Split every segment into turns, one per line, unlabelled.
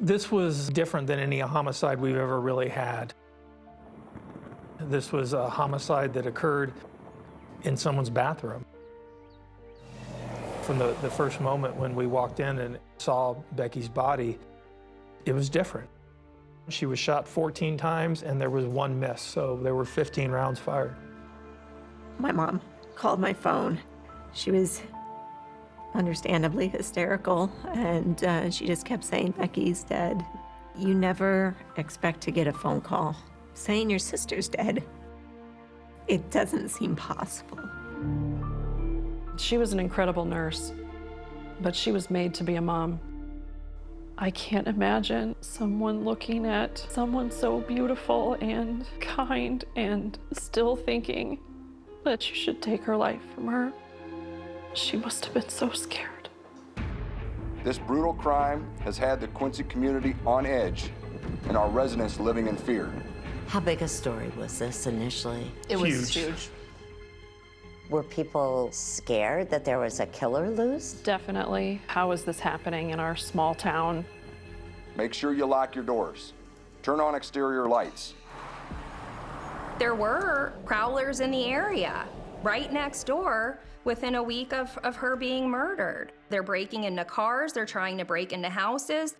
This was different than any homicide we've ever really had. This was a homicide that occurred in someone's bathroom. From the first moment when we walked in and saw Becky's body, it was different. She was shot 14 times and there was one miss, so there were 15 rounds fired.
My mom called my phone. She was understandably hysterical, and she just kept saying, "Becky's dead." You never expect to get a phone call saying your sister's dead. It doesn't seem possible.
She was an incredible nurse, but she was made to be a mom. I can't imagine someone looking at someone so beautiful and kind and still thinking that you should take her life from her. She must have been so scared.
This brutal crime has had the Quincy community on edge and our residents living in fear.
How big a story was this initially?
It was huge.
Were people scared that there was a killer loose?
Definitely. How is this happening in our small town?
Make sure you lock your doors. Turn on exterior lights.
There were prowlers in the area, right next door, within a week of her being murdered. They're breaking into cars, they're trying to break into houses.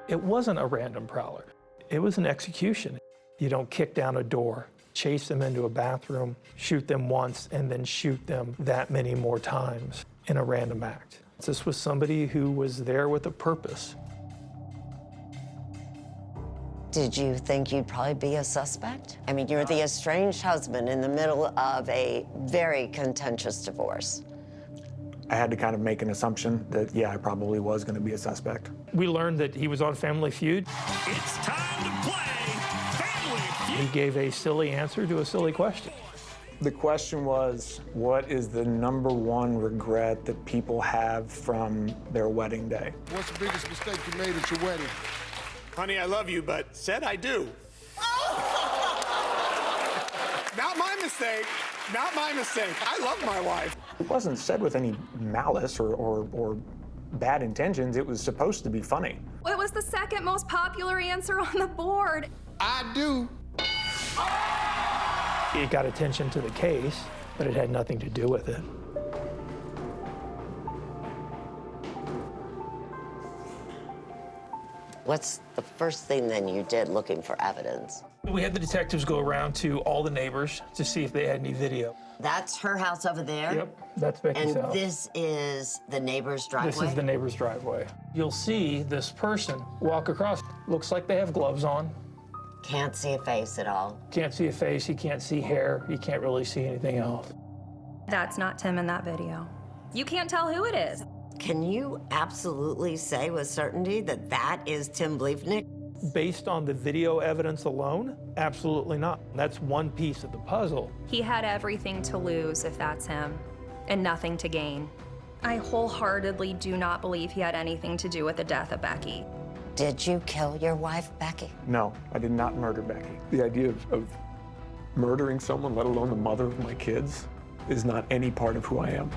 It wasn't a random prowler. It was an execution. You don't kick down a door, chase them into a bathroom, shoot them once, and then shoot them that many more times in a random act. This was somebody who was there with a purpose.
Did you think you'd probably be a suspect? I mean, you're the estranged husband in the middle of a very contentious divorce.
I had to kind of make an assumption that, yeah, I probably was going to be a suspect.
We learned that he was on Family Feud.
It's time to play Family Feud.
He gave a silly answer to a silly question.
The question was, what is the #1 regret that people have from their wedding day?
What's the biggest mistake you made at your wedding?
Honey, I love you, but said I do. Not my mistake. Not my mistake. I love my wife.
It wasn't said with any malice or bad intentions. It was supposed to be funny.
It was the second most popular answer on the board.
I do.
It got attention to the case, but it had nothing to do with it.
What's the first thing then you did looking for evidence?
We had the detectives go around to all the neighbors to see if they had any video.
That's her house over there?
Yep, that's Becky's
And
house.
this is the neighbor's driveway?
This is the neighbor's driveway. You'll see this person walk across. Looks like they have gloves on.
Can't see a face at all.
Can't see a face, he can't see hair, he can't really see anything else.
That's not Tim in that video. You can't tell who it is.
Can you absolutely say with certainty that that is Tim Bliefnick?
Based on the video evidence alone, absolutely not. That's one piece of the puzzle.
He had everything to lose if that's him, and nothing to gain. I wholeheartedly do not believe he had anything to do with the death of Becky.
Did you kill your wife, Becky?
No, I did not murder Becky. The idea of murdering someone, let alone the mother of my kids, is not any part of who I am.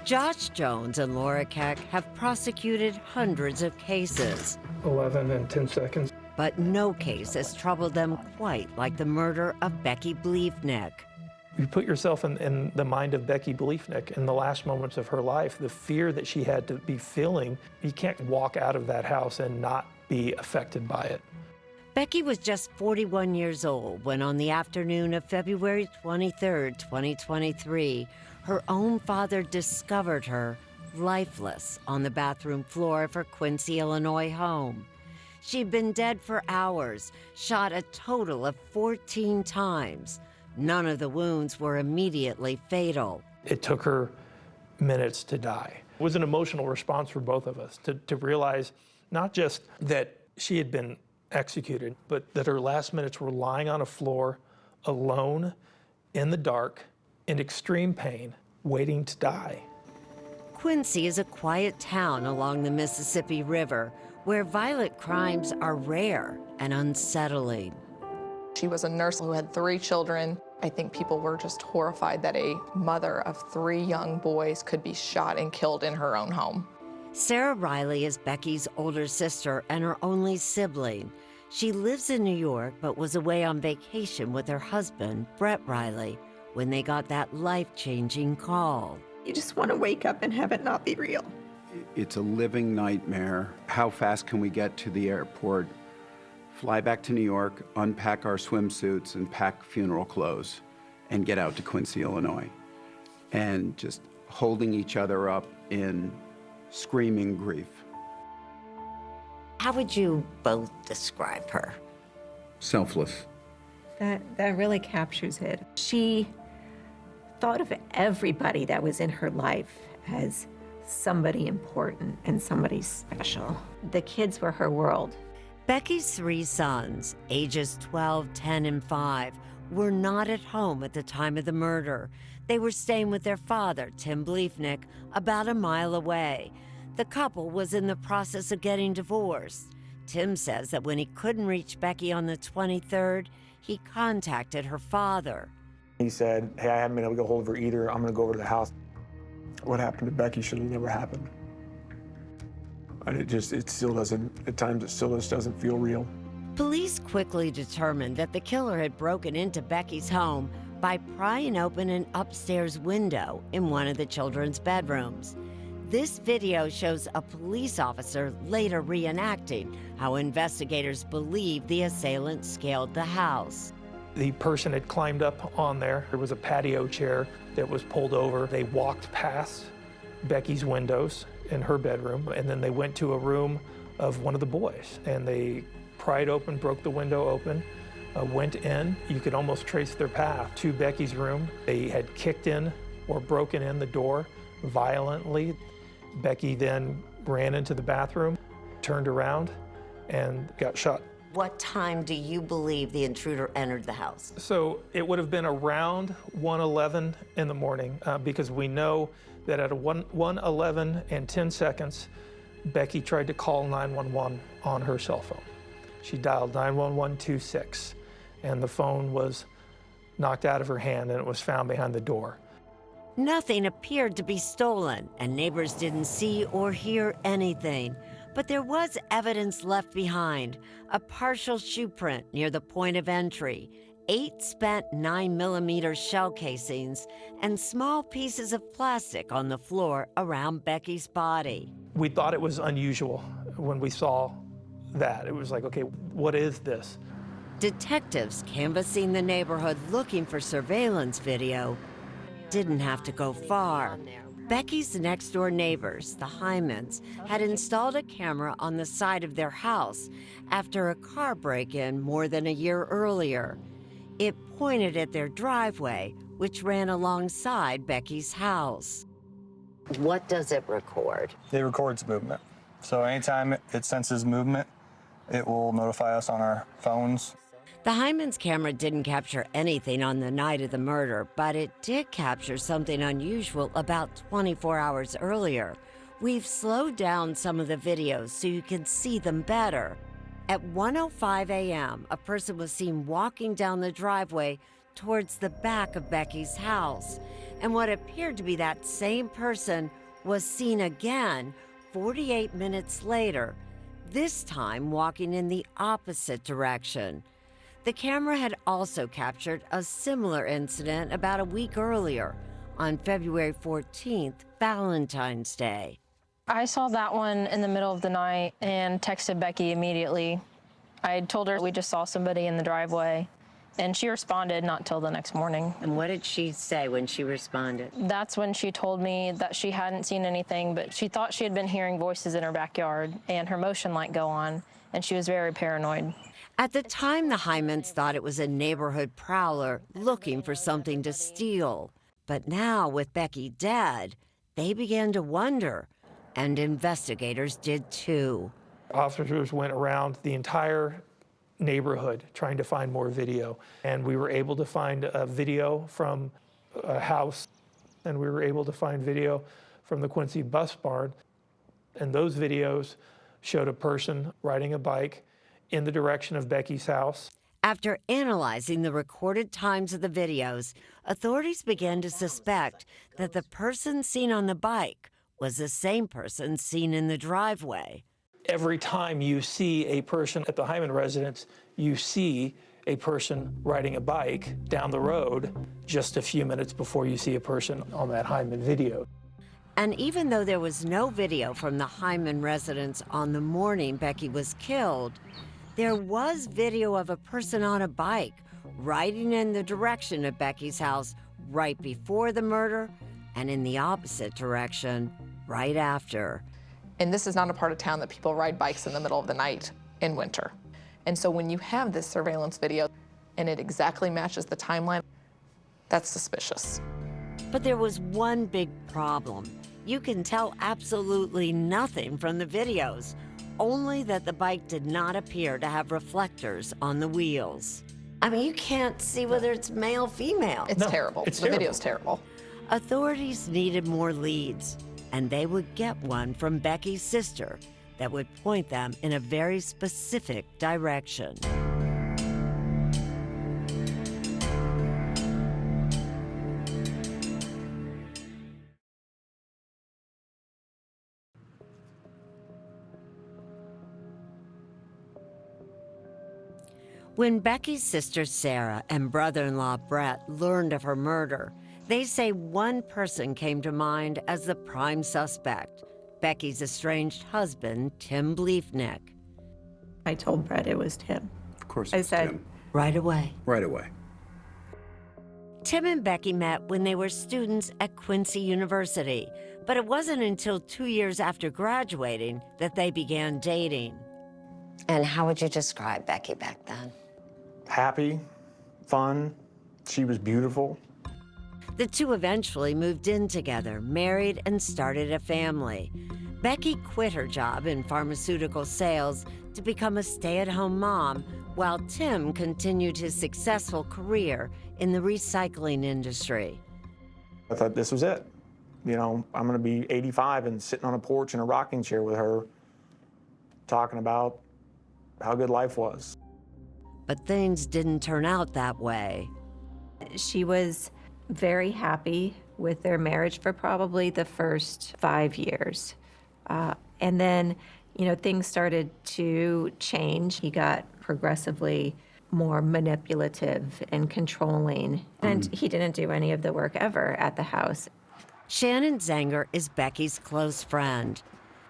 Josh Jones and Laura Keck have prosecuted hundreds of cases.
11 and 10 seconds.
But no case has troubled them quite like the murder of Becky Bliefnick.
You put yourself in the mind of Becky Bliefnick in the last moments of her life, the fear that she had to be feeling. You can't walk out of that house and not be affected by it.
Becky was just 41 years old when on the afternoon of February 23rd, 2023, her own father discovered her lifeless on the bathroom floor of her Quincy, Illinois home. She'd been dead for hours, shot a total of 14 times. None of the wounds were immediately fatal.
It took her minutes to die. It was an emotional response for both of us to realize not just that she had been executed, but that her last minutes were lying on a floor, alone, in the dark, in extreme pain, waiting to die.
Quincy is a quiet town along the Mississippi River where violent crimes are rare and unsettling.
She was a nurse who had 3 children. I think people were just horrified that a mother of 3 young boys could be shot and killed in her own home.
Sarah Riley is Becky's older sister and her only sibling. She lives in New York but was away on vacation with her husband, Brett Riley, when they got that life-changing call.
You just want to wake up and have it not be real.
It's a living nightmare. How fast can we get to the airport, fly back to New York, unpack our swimsuits and pack funeral clothes, and get out to Quincy, Illinois? And just holding each other up in screaming grief.
How would you both describe her?
Selfless.
That really captures it. She thought of everybody that was in her life as somebody important and somebody special. The kids were her world.
Becky's 3 sons, ages 12, 10, and 5, were not at home at the time of the murder. They were staying with their father, Tim Bliefnick, about a mile away. The couple was in the process of getting divorced. Tim says that when he couldn't reach Becky on the 23rd, he contacted her father.
He said, hey, I haven't been able to get hold of her either. I'm gonna go over to the house. What happened to Becky should have never happened. And it still doesn't, at times it still just doesn't feel real.
Police quickly determined that the killer had broken into Becky's home by prying open an upstairs window in one of the children's bedrooms. This video shows a police officer later reenacting how investigators believe the assailant scaled the house.
The person had climbed up on there. There was a patio chair that was pulled over. They walked past Becky's windows in her bedroom, and then they went to a room of one of the boys, and they pried open, broke the window open, went in. You could almost trace their path to Becky's room. They had kicked in or broken in the door violently. Becky then ran into the bathroom, turned around, and got shot.
What time do you believe the intruder entered the house?
So it would have been around 1:11 in the morning because we know that at 1:11 and 10 seconds, Becky tried to call 911 on her cell phone. She dialed 91126, and the phone was knocked out of her hand and it was found behind the door.
Nothing appeared to be stolen, and neighbors didn't see or hear anything. But there was evidence left behind, a partial shoe print near the point of entry, 8 spent 9mm shell casings, and small pieces of plastic on the floor around Becky's body.
We thought it was unusual when we saw that. It was like, okay, what is this?
Detectives canvassing the neighborhood looking for surveillance video didn't have to go far. Becky's next-door neighbors, the Hymans, had installed a camera on the side of their house after a car break-in more than a year earlier. It pointed at their driveway, which ran alongside Becky's house. What does it record?
It records movement. So anytime it senses movement, it will notify us on our phones.
The Hymans camera didn't capture anything on the night of the murder, but it did capture something unusual about 24 hours earlier. We've slowed down some of the videos so you can see them better. At 1:05 a.m., a person was seen walking down the driveway towards the back of Becky's house. And what appeared to be that same person was seen again 48 minutes later, this time walking in the opposite direction. The camera had also captured a similar incident about a week earlier, on February 14th, Valentine's Day.
I saw that one in the middle of the night and texted Becky immediately. I had told her we just saw somebody in the driveway, And she responded not till the next morning.
And what did she say when she responded?
That's when she told me that she hadn't seen anything, but she thought she had been hearing voices in her backyard and her motion light go on, and she was very paranoid.
At the time, the Hymans thought it was a neighborhood prowler looking for something to steal. But now, with Becky dead, they began to wonder, and investigators did too.
Officers went around the entire neighborhood trying to find more video, and we were able to find a video from a house, and we were able to find video from the Quincy bus barn, and those videos showed a person riding a bike in the direction of Becky's house.
After analyzing the recorded times of the videos, authorities began to suspect that the person seen on the bike was the same person seen in the driveway.
Every time you see a person at the Hyman residence, you see a person riding a bike down the road just a few minutes before you see a person on that Hyman video.
And even though there was no video from the Hyman residence on the morning Becky was killed, there was video of a person on a bike riding in the direction of Becky's house right before the murder and in the opposite direction right after.
And this is not a part of town that people ride bikes in the middle of the night in winter. And so when you have this surveillance video and it exactly matches the timeline, that's suspicious.
But there was one big problem. You can tell absolutely nothing from the videos, only that the bike did not appear to have reflectors on the wheels. I mean, you can't see whether it's male, female.
It's terrible. The video's terrible.
Authorities needed more leads, and they would get one from Becky's sister that would point them in a very specific direction. When Becky's sister Sarah and brother-in-law Brett learned of her murder, they say one person came to mind as the prime suspect, Becky's estranged husband, Tim Bliefnick.
I told Brett it was Tim.
Of course
I
it's
said,
Tim.
Right away.
Right away.
Tim and Becky met when they were students at Quincy University, but it wasn't until 2 years after graduating that they began dating.
And how would you describe Becky back then?
Happy, fun, she was beautiful.
The two eventually moved in together, married, and started a family. Becky quit her job in pharmaceutical sales to become a stay-at-home mom, while Tim continued his successful career in the recycling industry.
I thought this was it. You know, I'm gonna be 85 and sitting on a porch in a rocking chair with her, talking about how good life was.
But things didn't turn out that way.
She was very happy with their marriage for probably the first 5 years. And then, you know, things started to change. He got progressively more manipulative and controlling, and he didn't do any of the work ever at the house.
Shannon Zanger is Becky's close friend.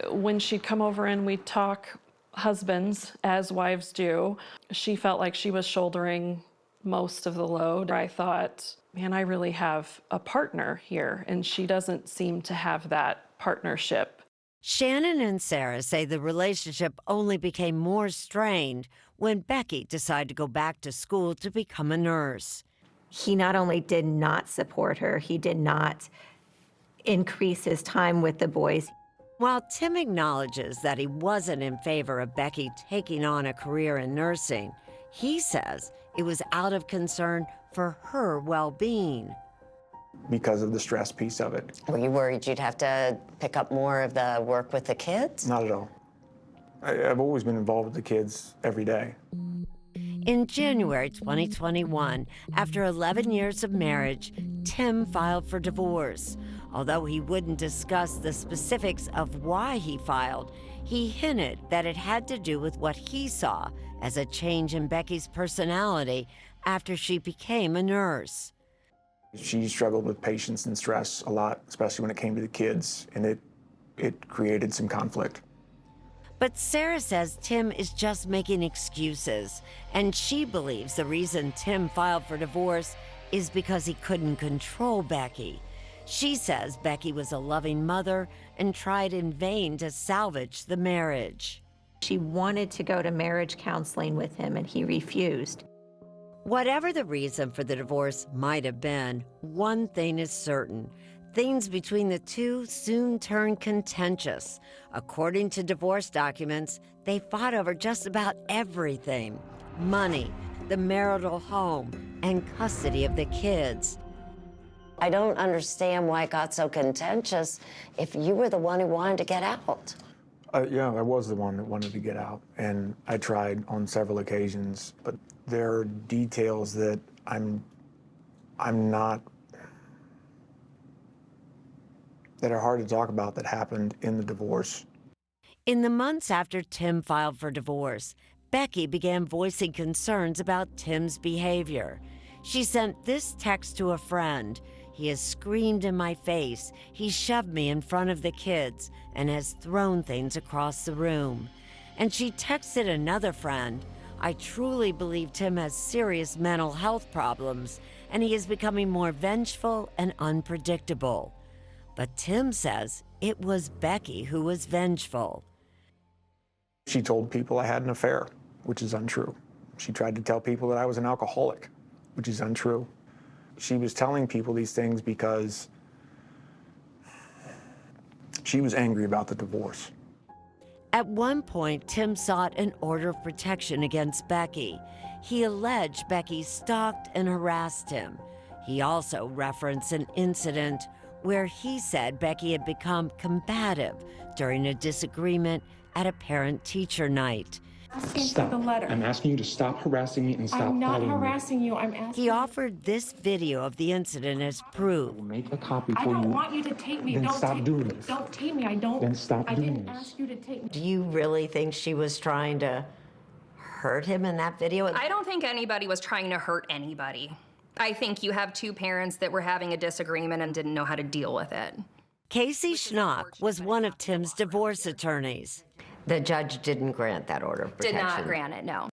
When she'd come over and we'd talk husbands, as wives do, she felt like she was shouldering most of the load. I thought, man, I really have a partner here, and she doesn't seem to have that partnership.
Shannon and Sarah say the relationship only became more strained when Becky decided to go back to school to become a nurse.
He not only did not support her, he did not increase his time with the boys.
While Tim acknowledges that he wasn't in favor of Becky taking on a career in nursing, he says it was out of concern for her well-being.
Because of the stress piece of it.
Were you worried you'd have to pick up more of the work with the kids?
Not at all. I've always been involved with the kids every day.
In January 2021, after 11 years of marriage, Tim filed for divorce. Although he wouldn't discuss the specifics of why he filed, he hinted that it had to do with what he saw as a change in Becky's personality after she became a nurse.
She struggled with patience and stress a lot, especially when it came to the kids, and it created some conflict.
But Sarah says Tim is just making excuses, and she believes the reason Tim filed for divorce is because he couldn't control Becky. She says Becky was a loving mother and tried in vain to salvage the marriage.
She wanted to go to marriage counseling with him, and he refused.
Whatever the reason for the divorce might have been, one thing is certain. Things between the two soon turned contentious. According to divorce documents, they fought over just about everything: money, the marital home, and custody of the kids.
I don't understand why it got so contentious if you were the one who wanted to get out.
Yeah, I was the one that wanted to get out, and I tried on several occasions, but there are details that I'm not, that are hard to talk about that happened in the divorce.
In the months after Tim filed for divorce, Becky began voicing concerns about Tim's behavior. She sent this text to a friend: "He has screamed in my face, he shoved me in front of the kids, and has thrown things across the room." And she texted another friend: "I truly believe Tim has serious mental health problems, and he is becoming more vengeful and unpredictable." But Tim says it was Becky who was vengeful.
She told people I had an affair, which is untrue. She tried to tell people that I was an alcoholic, which is untrue. She was telling people these things because she was angry about the divorce.
At one point, Tim sought an order of protection against Becky. He alleged Becky stalked and harassed him. He also referenced an incident where he said Becky had become combative during a disagreement at a parent-teacher night.
Stop. The letter. I'm asking you to stop harassing me and stop
I'm not
following
harassing
me.
you. I'm asking.
He offered this video of the incident as proof.
We'll make a copy
I
for
don't
you.
want you to take me.
Then
Don't
stop
take,
doing this.
Don't take me. I don't.
Then stop
I
doing
didn't
this.
ask you to take me.
Do you really think she was trying to hurt him in that video?
I don't think anybody was trying to hurt anybody. I think you have two parents that were having a disagreement and didn't know how to deal with it.
Casey Schnock was one of Tim's divorce attorneys.
The judge didn't grant that order of protection.
Did not grant it, no.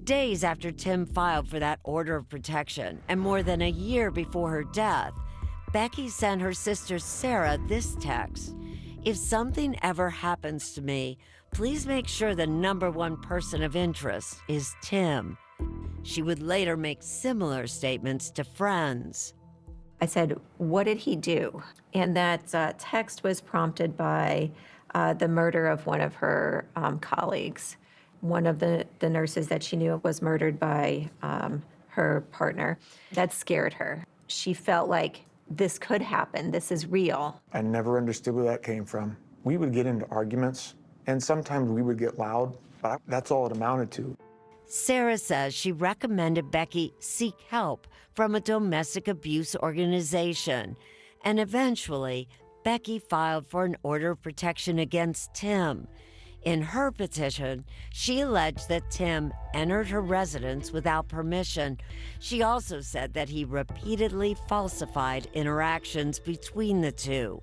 Days after Tim filed for that order of protection, and more than a year before her death, Becky sent her sister Sarah this text: "If something ever happens to me, please make sure the #1 person of interest is Tim." She would later make similar statements to friends.
I said, "What did he do?" And that text was prompted by the murder of one of her colleagues. One of the nurses that she knew was murdered by her partner. That scared her. She felt like this could happen. This is real.
I never understood where that came from. We would get into arguments, and sometimes we would get loud, but that's all it amounted to.
Sarah says she recommended Becky seek help from a domestic abuse organization, and eventually, Becky filed for an order of protection against Tim. In her petition, she alleged that Tim entered her residence without permission. She also said that he repeatedly falsified interactions between the two.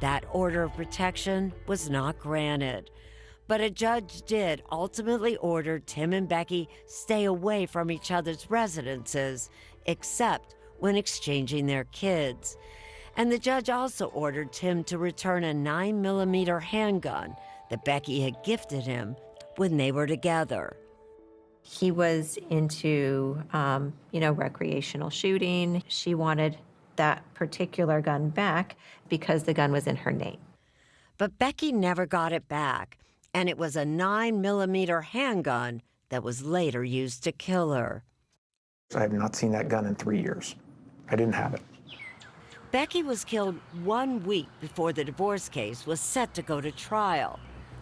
That order of protection was not granted, but a judge did ultimately order Tim and Becky stay away from each other's residences, except when exchanging their kids. And the judge also ordered Tim to return a 9mm handgun that Becky had gifted him when they were together.
He was into, recreational shooting. She wanted that particular gun back because the gun was in her name.
But Becky never got it back, and it was a 9mm handgun that was later used to kill her.
I have not seen that gun in 3 years. I didn't have it.
Becky was killed 1 week before the divorce case was set to go to trial.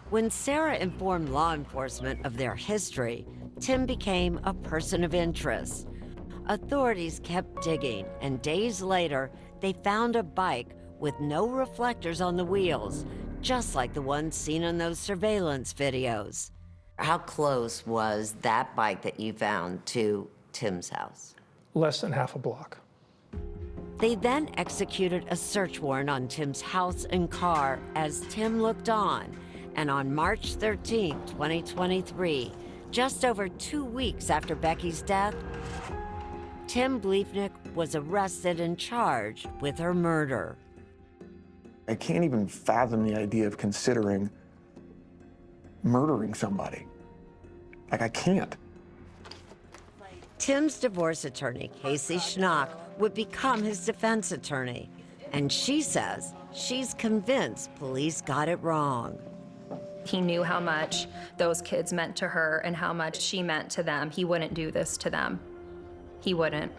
When Sarah informed law enforcement of their history, Tim became a person of interest. Authorities kept digging, and days later, they found a bike with no reflectors on the wheels, just like the ones seen in those surveillance videos.
How close was that bike that you found to Tim's house?
Less than half a block.
They then executed a search warrant on Tim's house and car as Tim looked on, And on March 13, 2023, just over 2 weeks after Becky's death, Tim Bliefnick was arrested and charged with her murder.
I can't even fathom the idea of considering murdering somebody. Like, I can't.
Tim's divorce attorney, Casey Schnock, would become his defense attorney. And she says she's convinced police got it wrong.
He knew how much those kids meant to her and how much she meant to them. He wouldn't do this to them. He wouldn't.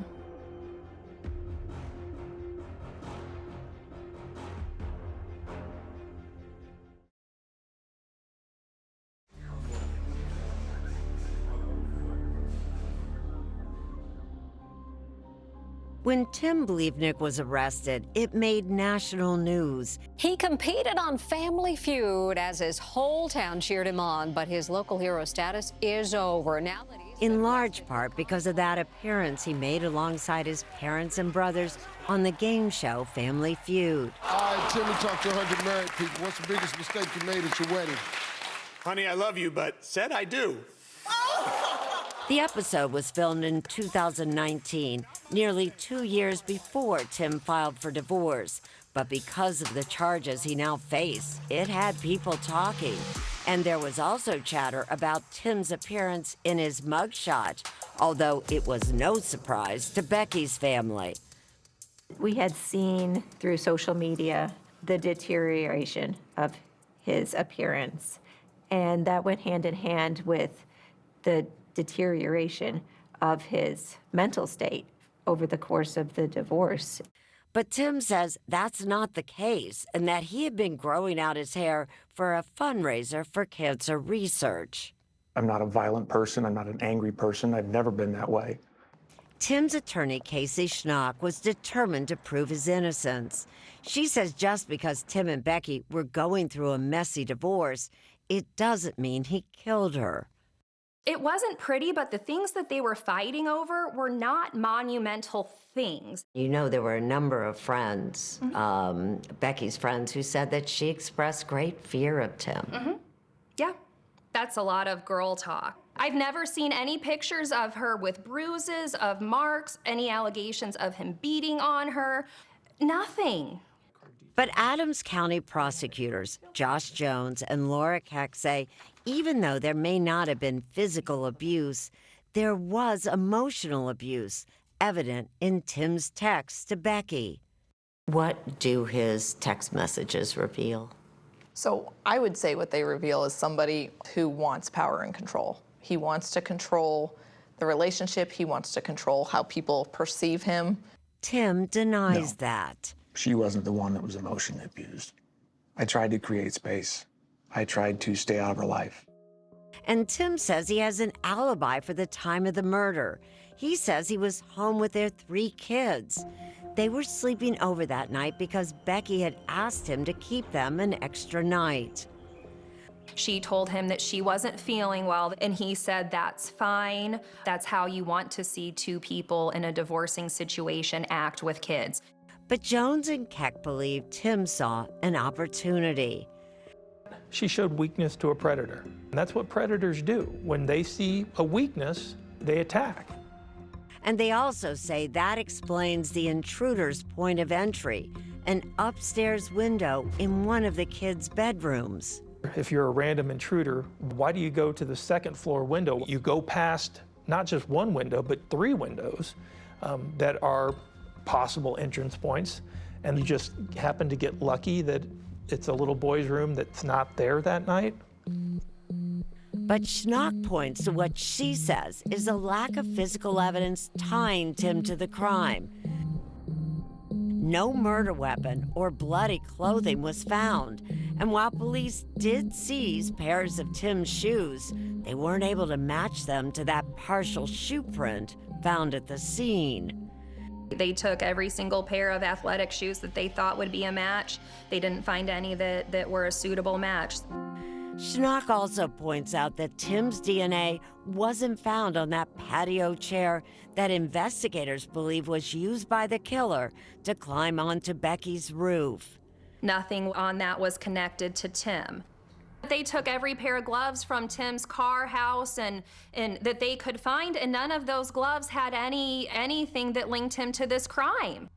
When Tim Bliefnick was arrested, it made national news.
He competed on Family Feud as his whole town cheered him on, but his local hero status is over now that he's
in large part because of that appearance he made alongside his parents and brothers on the game show Family Feud.
All right, Timmy, talk to 100 married people. What's the biggest mistake you made at your wedding?
Honey, I love you, but said I do.
The episode was filmed in 2019, nearly 2 years before Tim filed for divorce. But because of the charges he now faced, it had people talking. And there was also chatter about Tim's appearance in his mugshot, although it was no surprise to Becky's family.
We had seen through social media the deterioration of his appearance, and that went hand in hand with the deterioration of his mental state over the course of the divorce.
But Tim says that's not the case and that he had been growing out his hair for a fundraiser for cancer research.
I'm not a violent person. I'm not an angry person. I've never been that way.
Tim's attorney, Casey Schnock, was determined to prove his innocence. She says just because Tim and Becky were going through a messy divorce, it doesn't mean he killed her.
It wasn't pretty, but the things that they were fighting over were not monumental things.
You know, there were a number of friends, Becky's friends, who said that she expressed great fear of Tim.
Yeah, that's a lot of girl talk. I've never seen any pictures of her with bruises, of marks, any allegations of him beating on her. Nothing.
But Adams County prosecutors, Josh Jones and Laura Keck, say even though there may not have been physical abuse, there was emotional abuse, evident in Tim's texts to Becky.
What do his text messages reveal?
So I would say what they reveal is somebody who wants power and control. He wants to control the relationship. He wants to control how people perceive him.
Tim denies that.
She wasn't the one that was emotionally abused. I tried to create space. I tried to stay out of her life.
And Tim says he has an alibi for the time of the murder. He says he was home with their 3 kids. They were sleeping over that night because Becky had asked him to keep them an extra night.
She told him that she wasn't feeling well, and he said, that's fine. That's how you want to see 2 people in a divorcing situation act with kids.
But Jones and Keck believe Tim saw an opportunity.
She showed weakness to a predator. And that's what predators do. When they see a weakness, they attack.
And they also say that explains the intruder's point of entry, an upstairs window in one of the kids' bedrooms.
If you're a random intruder, why do you go to the 2nd floor window? You go past not just 1 window, but 3 windows that are possible entrance points, and you just happen to get lucky that it's a little boy's room that's not there that night.
But Schnock points to what she says is a lack of physical evidence tying Tim to the crime. No murder weapon or bloody clothing was found, and while police did seize pairs of Tim's shoes, they weren't able to match them to that partial shoe print found at the scene.
They took every single pair of athletic shoes that they thought would be a match. They didn't find any that were a suitable match.
Schnock also points out that Tim's DNA wasn't found on that patio chair that investigators believe was used by the killer to climb onto Becky's roof.
Nothing on that was connected to Tim. They took every pair of gloves from Tim's car, house, and that they could find, and none of those gloves had anything that linked him to this crime.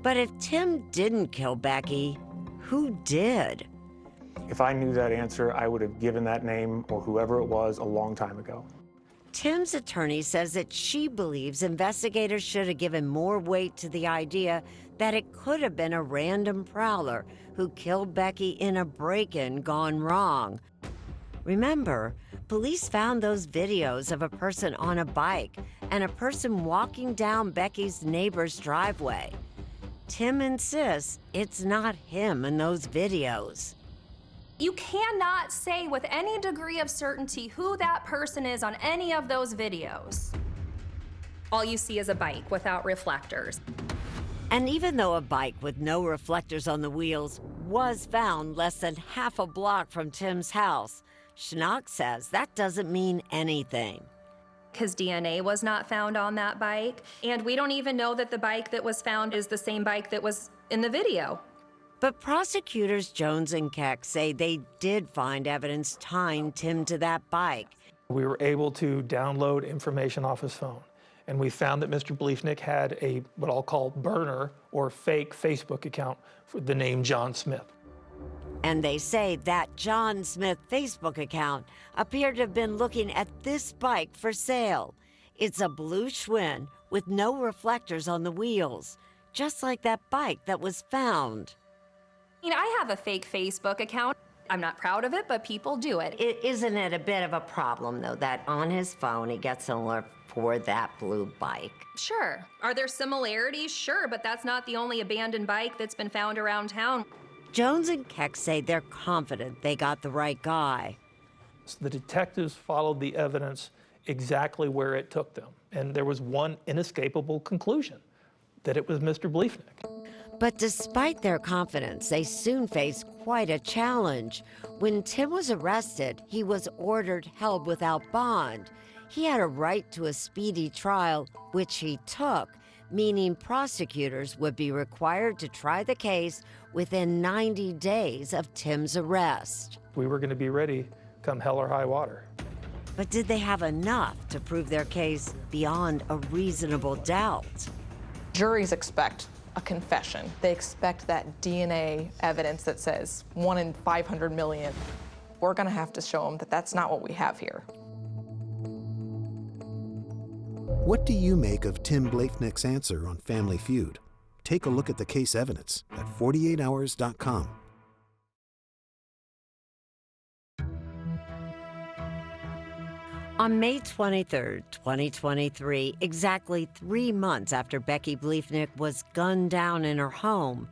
But if Tim didn't kill Becky, who did?
If I knew that answer, I would have given that name or whoever it was a long time ago.
Tim's attorney says that she believes investigators should have given more weight to the idea that it could have been a random prowler who killed Becky in a break-in gone wrong. Remember, police found those videos of a person on a bike and a person walking down Becky's neighbor's driveway. Tim insists it's not him in those videos.
You cannot say with any degree of certainty who that person is on any of those videos. All you see is a bike without reflectors.
And even though a bike with no reflectors on the wheels was found less than half a block from Tim's house, Schnock says that doesn't mean anything.
His DNA was not found on that bike, and we don't even know that the bike that was found is the same bike that was in the video.
But prosecutors Jones and Keck say they did find evidence tying Tim to that bike.
We were able to download information off his phone, and we found that Mr. Bliefnick had a what I'll call burner or fake Facebook account for the name John Smith.
And they say that John Smith Facebook account appeared to have been looking at this bike for sale. It's a blue Schwinn with no reflectors on the wheels, just like that bike that was found.
I have a fake Facebook account. I'm not proud of it, but people do it.
Isn't it a bit of a problem, though, that on his phone he gets an alert for that blue bike?
Sure. Are there similarities? Sure, but that's not the only abandoned bike that's been found around town.
Jones and Keck say they're confident they got the right guy.
So the detectives followed the evidence exactly where it took them, and there was one inescapable conclusion, that it was Mr. Bliefnick.
But despite their confidence, they soon faced quite a challenge. When Tim was arrested, he was ordered held without bond. He had a right to a speedy trial, which he took, meaning prosecutors would be required to try the case within 90 days of Tim's arrest.
We were going to be ready come hell or high water.
But did they have enough to prove their case beyond a reasonable doubt?
Juries expect a confession. They expect that DNA evidence that says 1 in 500 million. We're going to have to show them that that's not what we have here.
What do you make of Tim Bliefnick's answer on Family Feud? Take a look at the case evidence at 48hours.com.
On May 23, 2023, exactly 3 months after Becky Bliefnick was gunned down in her home,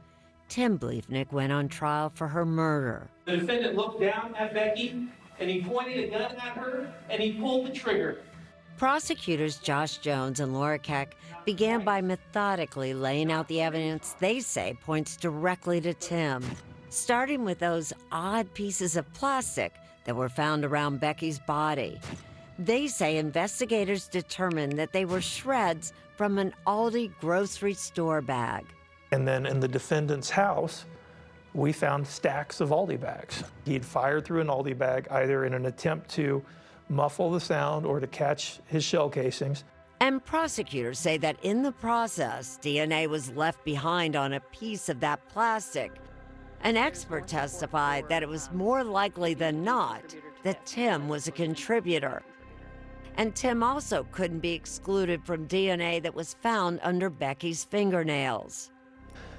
Tim Bliefnick went on trial for her murder.
The defendant looked down at Becky, and he pointed a gun at her, and he pulled the trigger.
Prosecutors Josh Jones and Laura Keck began by methodically laying out the evidence they say points directly to Tim, starting with those odd pieces of plastic that were found around Becky's body. They say investigators determined that they were shreds from an Aldi grocery store bag.
And then in the defendant's house, we found stacks of Aldi bags. He'd fired through an Aldi bag either in an attempt to muffle the sound or to catch his shell casings.
And prosecutors say that in the process, DNA was left behind on a piece of that plastic. An expert testified that it was more likely than not that Tim was a contributor. And Tim also couldn't be excluded from DNA that was found under Becky's fingernails.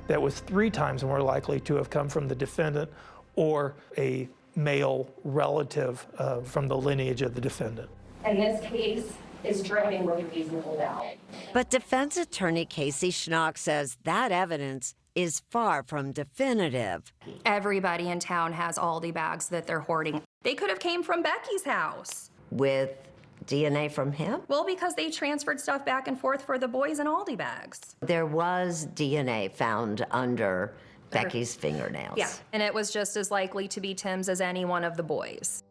That was 3 times more likely to have come from the defendant or a male relative from the lineage of the defendant.
And this case is driven with reasonable doubt.
But defense attorney Casey Schnock says that evidence is far from definitive.
Everybody in town has Aldi bags that they're hoarding. They could have came from Becky's house.
With DNA from him?
Well, because they transferred stuff back and forth for the boys in Aldi bags.
There was DNA found under Becky's fingernails.
Yeah, and it was just as likely to be Tim's as any one of the boys.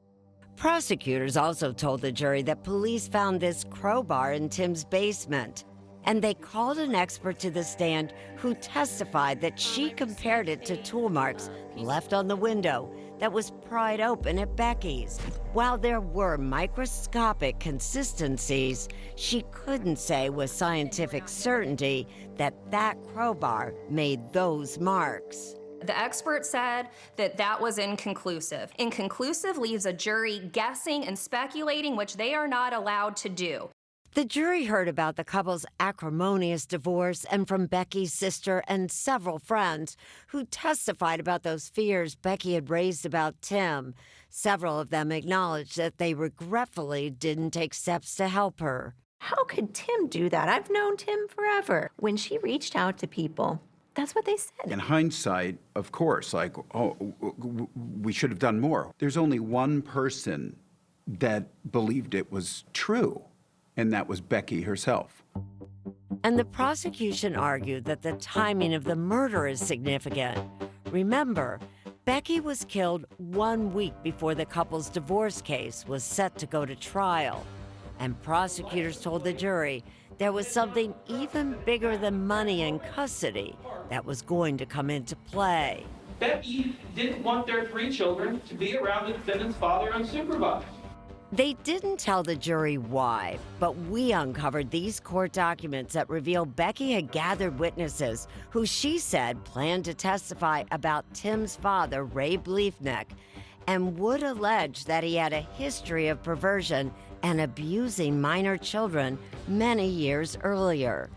Prosecutors also told the jury that police found this crowbar in Tim's basement, And they called an expert to the stand who testified that she compared it to tool marks left on the window that was pried open at Becky's. While there were microscopic consistencies, she couldn't say with scientific certainty that that crowbar made those marks.
The expert said that that was inconclusive. Inconclusive leaves a jury guessing and speculating, which they are not allowed to do.
The jury heard about the couple's acrimonious divorce and from Becky's sister and several friends who testified about those fears Becky had raised about Tim. Several of them acknowledged that they regretfully didn't take steps to help her.
How could Tim do that? I've known Tim forever. When she reached out to people, that's what they said.
In hindsight, of course, like, oh, we should have done more. There's only one person that believed it was true, and that was Becky herself.
And the prosecution argued that the timing of the murder is significant. Remember, Becky was killed 1 week before the couple's divorce case was set to go to trial. And prosecutors told the jury there was something even bigger than money and custody that was going to come into play.
Becky didn't want their 3 children to be around the defendant's father unsupervised.
They didn't tell the jury why, but we uncovered these court documents that reveal Becky had gathered witnesses who she said planned to testify about Tim's father, Ray Bliefnick, and would allege that he had a history of perversion and abusing minor children many years earlier.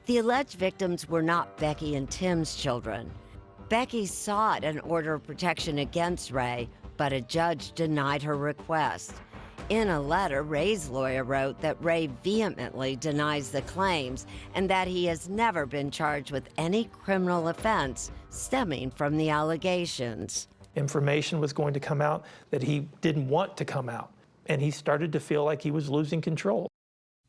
The alleged victims were not Becky and Tim's children. Becky sought an order of protection against Ray, but a judge denied her request. In a letter, Ray's lawyer wrote that Ray vehemently denies the claims and that he has never been charged with any criminal offense stemming from the allegations.
Information was going to come out that he didn't want to come out, and he started to feel like he was losing control.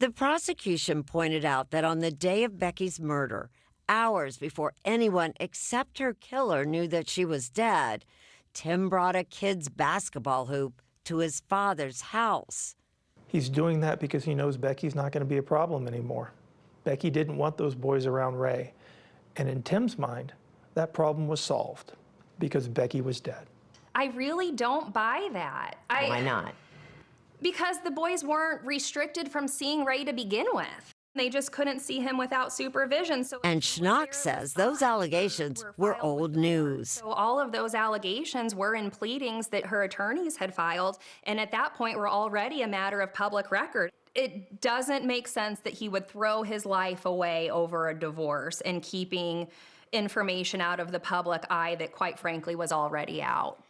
The prosecution pointed out that on the day of Becky's murder, hours before anyone except her killer knew that she was dead, Tim brought a kid's basketball hoop to his father's house.
He's doing that because he knows Becky's not going to be a problem anymore. Becky didn't want those boys around Ray. And in Tim's mind, that problem was solved because Becky was dead.
I really don't buy that.
Why not?
Because the boys weren't restricted from seeing Ray to begin with. They just couldn't see him without supervision.
And Schnock says those allegations were old news.
So all of those allegations were in pleadings that her attorneys had filed, and at that point were already a matter of public record. It doesn't make sense that he would throw his life away over a divorce and keeping information out of the public eye that, quite frankly, was already out.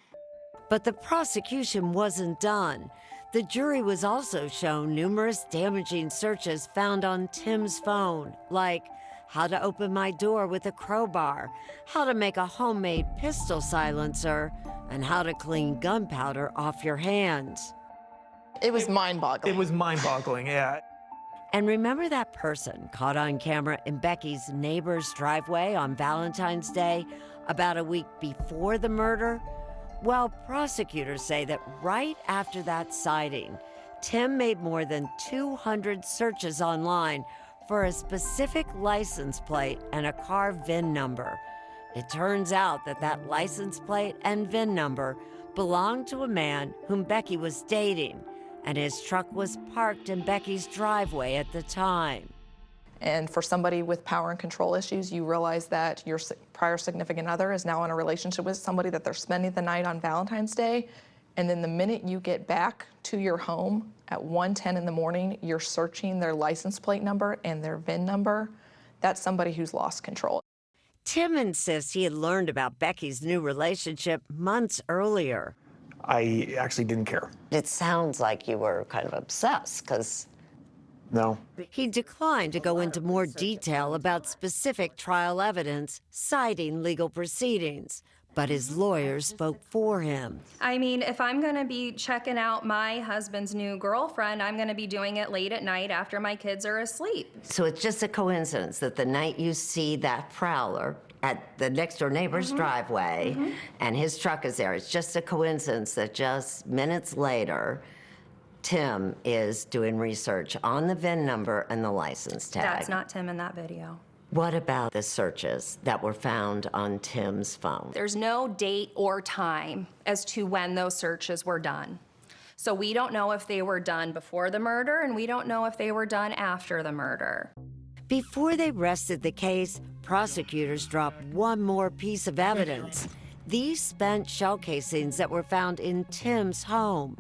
But the prosecution wasn't done. The jury was also shown numerous damaging searches found on Tim's phone, like how to open my door with a crowbar, how to make a homemade pistol silencer, and how to clean gunpowder off your hands.
It was mind-boggling.
It was mind-boggling, yeah.
And remember that person caught on camera in Becky's neighbor's driveway on Valentine's Day about a week before the murder? Well, prosecutors say that right after that sighting, Tim made more than 200 searches online for a specific license plate and a car VIN number. It turns out that that license plate and VIN number belonged to a man whom Becky was dating, and his truck was parked in Becky's driveway at the time.
And for somebody with power and control issues, you realize that your prior significant other is now in a relationship with somebody that they're spending the night on Valentine's Day. And then the minute you get back to your home at 1:10 in the morning, you're searching their license plate number and their VIN number. That's somebody who's lost control.
Tim insists he had learned about Becky's new relationship months earlier.
I actually didn't care.
It sounds like you were kind of obsessed, because...
No.
He declined to go into more detail about specific trial evidence, citing legal proceedings, but his lawyers spoke for him.
I mean, if I'm going to be checking out my husband's new girlfriend, I'm going to be doing it late at night after my kids are asleep.
So it's just a coincidence that the night you see that prowler at the next-door neighbor's driveway and his truck is there, it's just a coincidence that just minutes later, Tim is doing research on the VIN number and the license tag.
That's not Tim in that video.
What about the searches that were found on Tim's phone?
There's no date or time as to when those searches were done. So we don't know if they were done before the murder, and we don't know if they were done after the murder.
Before they rested the case, prosecutors dropped one more piece of evidence. These spent shell casings that were found in Tim's home.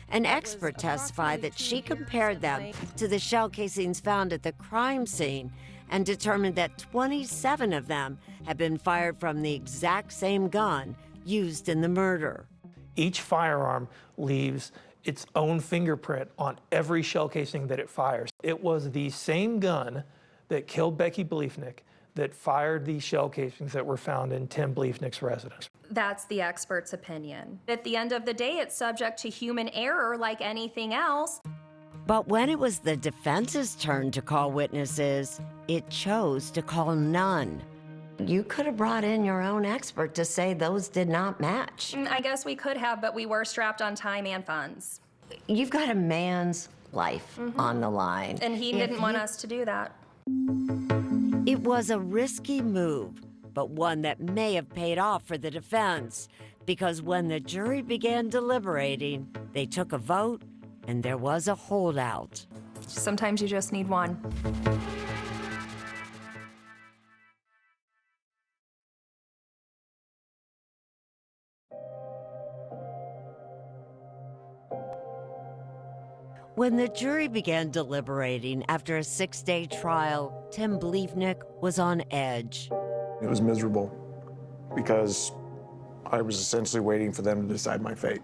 An expert testified that she compared them to the shell casings found at the crime scene and determined that 27 of them had been fired from the exact same gun used in the murder.
Each firearm leaves its own fingerprint on every shell casing that it fires. It was the same gun that killed Becky Bliefnick that fired these shell casings that were found in Tim Bliefnick's residence.
That's the expert's opinion. At the end of the day, it's subject to human error like anything else.
But when it was the defense's turn to call witnesses, it chose to call none.
You could have brought in your own expert to say those did not match.
I guess we could have, but we were strapped on time and funds.
You've got a man's life on the line.
And he didn't want us to do that.
It was a risky move, but one that may have paid off for the defense, because when the jury began deliberating, they took a vote and there was a holdout.
Sometimes you just need one.
When the jury began deliberating after a 6-day trial, Tim Bliefnick was on edge.
It was miserable because I was essentially waiting for them to decide my fate.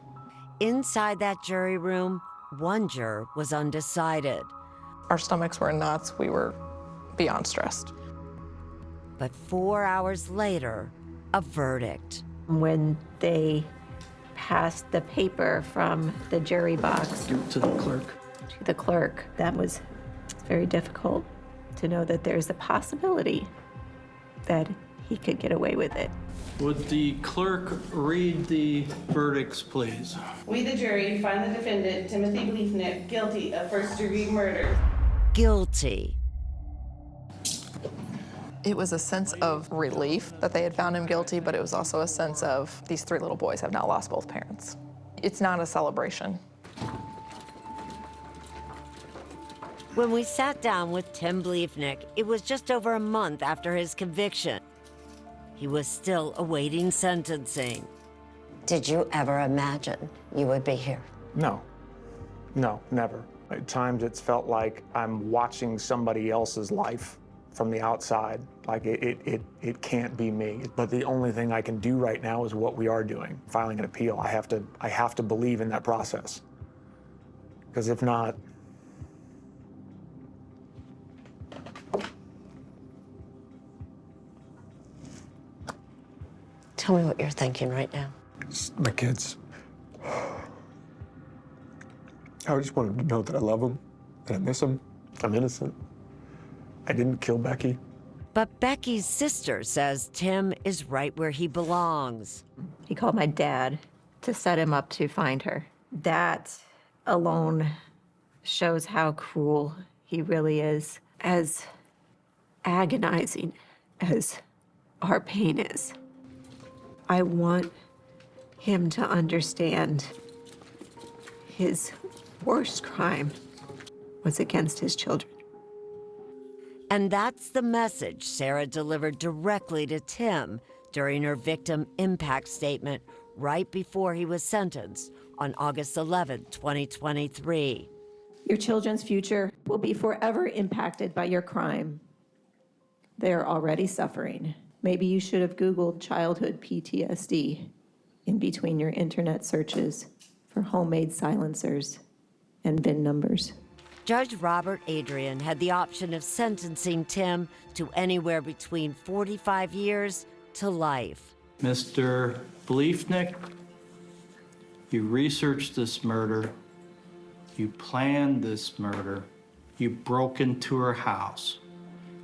Inside that jury room, one juror was undecided.
Our stomachs were in knots. We were beyond stressed.
But 4 hours later, a verdict.
When they passed the paper from the jury box
To the clerk.
to the clerk, that was very difficult to know that there's a possibility that he could get away with it.
Would the clerk read the verdicts, please?
We, the jury, find the defendant, Timothy Bliefnick, guilty of first-degree murder.
Guilty.
It was a sense of relief that they had found him guilty, but it was also a sense of these 3 little boys have now lost both parents. It's not a celebration.
When we sat down with Tim Bliefnick, it was just over a month after his conviction. He was still awaiting sentencing.
Did you ever imagine you would be here?
No, never. At times it's felt like I'm watching somebody else's life from the outside. Like it can't be me. But the only thing I can do right now is what we are doing, filing an appeal. I have to believe in that process. Because if not,
Tell me what you're thinking right now.
my kids. I just want them to know that I love them, that I miss them. I'm innocent. I didn't kill Becky.
But Becky's sister says Tim is right where he belongs.
He called my dad to set him up to find her. That alone shows how cruel he really is, as agonizing as our pain is. I want him to understand his worst crime was against his children.
And that's the message Sarah delivered directly to Tim during her victim impact statement right before he was sentenced on August 11, 2023.
Your children's future will be forever impacted by your crime. They are already suffering. Maybe you should have Googled childhood PTSD in between your internet searches for homemade silencers and VIN numbers.
Judge Robert Adrian had the option of sentencing Tim to anywhere between 45 years to life.
Mr. Bliefnick, you researched this murder. You planned this murder. You broke into her house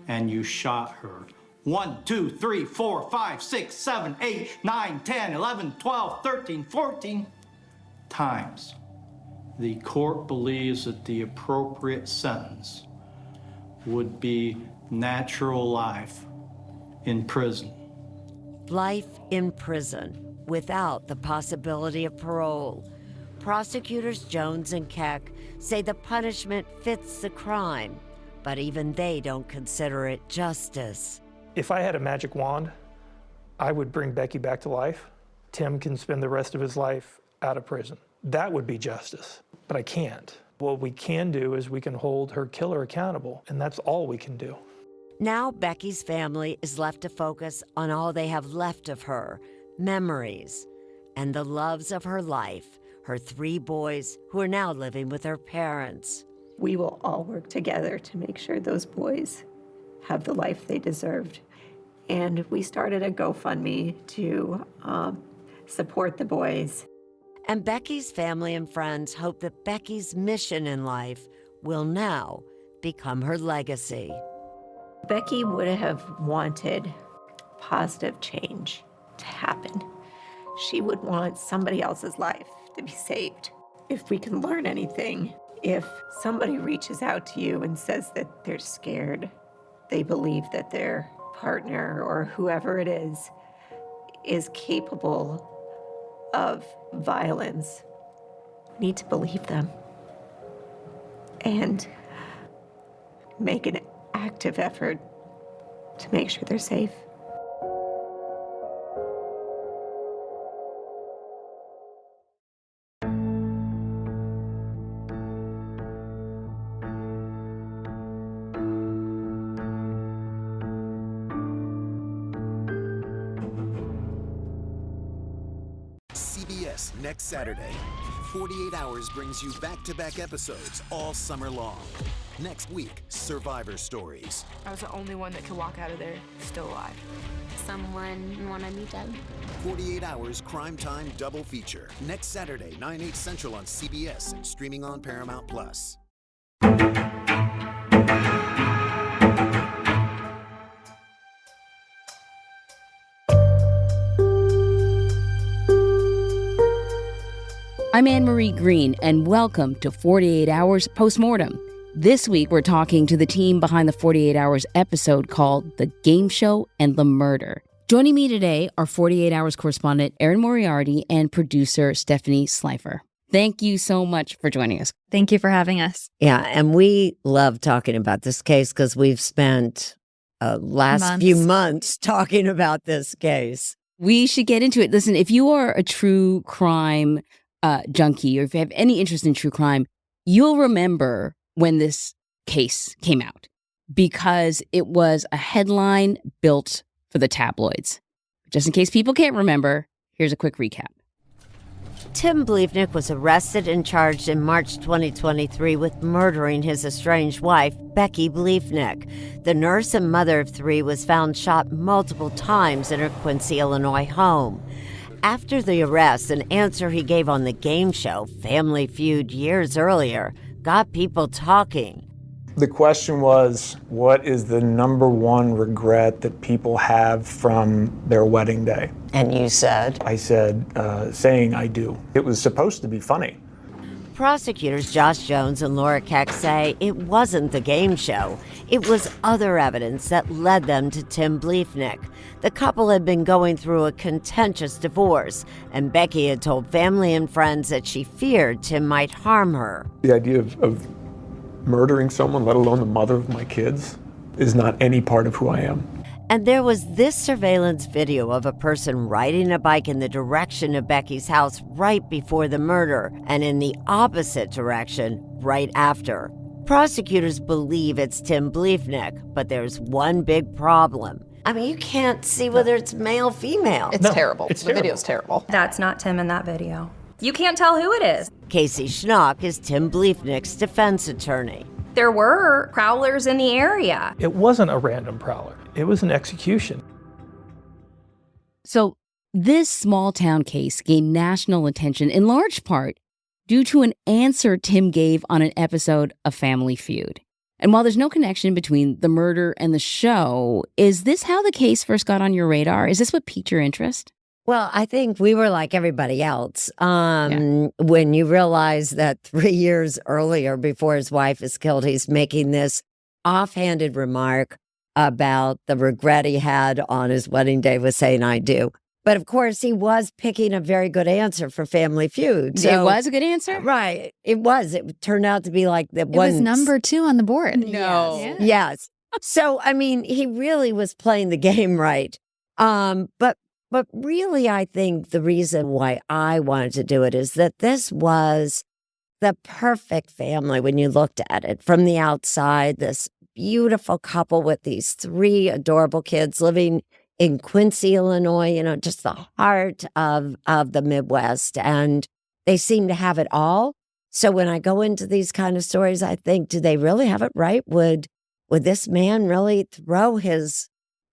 and you shot her. 1, 2, 3, 4, 5, 6, 7, 8, 9, 10, 11, 12, 13, 14 times. The court believes that the appropriate sentence would be natural life in prison.
Life in prison without the possibility of parole. Prosecutors Jones and Keck say the punishment fits the crime, but even they don't consider it justice.
If I had a magic wand, I would bring Becky back to life. Tim can spend the rest of his life out of prison. That would be justice, but I can't. What we can do is we can hold her killer accountable, and that's all we can do.
Now Becky's family is left to focus on all they have left of her, memories, and the loves of her life, her 3 boys who are now living with her parents.
We will all work together to make sure those boys have the life they deserved. And we started a GoFundMe to support the boys.
And Becky's family and friends hope that Becky's mission in life will now become her legacy.
Becky would have wanted positive change to happen. She would want somebody else's life to be saved. If we can learn anything, if somebody reaches out to you and says that they're scared, they believe that their partner or whoever it is capable of violence, we need to believe them and make an active effort to make sure they're safe.
CBS next Saturday. 48 Hours brings you back-to-back episodes all summer long. Next week, Survivor Stories.
I was the only one that could walk out of there still alive.
Someone wanted me dead.
48 Hours Crime Time double feature. Next Saturday, 9/8 Central on CBS and streaming on Paramount+.
I'm Anne-Marie Green, and welcome to 48 Hours Post-mortem. This week, we're talking to the team behind the 48 Hours episode called The Game Show and the Murder. Joining me today are 48 Hours correspondent Erin Moriarty and producer Stephanie Slifer. Thank you so much for joining us.
Thank you for having us.
Yeah, and we love talking about this case because we've spent few months talking about this case.
We should get into it. Listen, if you are a true crime junkie, or if you have any interest in true crime, you'll remember when this case came out because it was a headline built for the tabloids. Just in case people can't remember, here's a quick recap.
Tim Bliefnick was arrested and charged in March 2023 with murdering his estranged wife, Becky Bliefnick. The nurse and mother of 3 was found shot multiple times in her Quincy, Illinois home. After the arrest, an answer he gave on the game show, Family Feud, years earlier, got people talking.
The question was, what is the number one regret that people have from their wedding day?
And you said?
I said, saying I do. It was supposed to be funny.
Prosecutors Josh Jones and Laura Keck say it wasn't the game show. It was other evidence that led them to Tim Bliefnick. The couple had been going through a contentious divorce, and Becky had told family and friends that she feared Tim might harm her.
The idea of murdering someone, let alone the mother of my kids, is not any part of who I am.
And there was this surveillance video of a person riding a bike in the direction of Becky's house right before the murder and in the opposite direction right after. Prosecutors believe it's Tim Bliefnick, but there's one big problem. I mean, you can't see whether it's male, female.
It's terrible. The video's terrible.
That's not Tim in that video. You can't tell who it is.
Casey Schnock is Tim Bliefnick's defense attorney.
There were prowlers in the area.
It wasn't a random prowler. It was an execution.
So this small town case gained national attention in large part due to an answer Tim gave on an episode of Family Feud. And while there's no connection between the murder and the show, is this how the case first got on your radar? Is this what piqued your interest?
Well, I think we were like everybody else. When you realize that 3 years earlier, before his wife is killed, he's making this offhanded remark about the regret he had on his wedding day with saying, "I do." But of course, he was picking a very good answer for Family Feud. So,
it was a good answer?
Right. It was. It turned out to be like the one.
It was number 2 on the board.
No.
Yes. So, I mean, he really was playing the game right. But really, I think the reason why I wanted to do it is that this was the perfect family when you looked at it from the outside. This beautiful couple with these 3 adorable kids living in Quincy, Illinois, you know, just the heart of the Midwest. And they seem to have it all. So when I go into these kind of stories, I think, do they really have it right? Would this man really throw his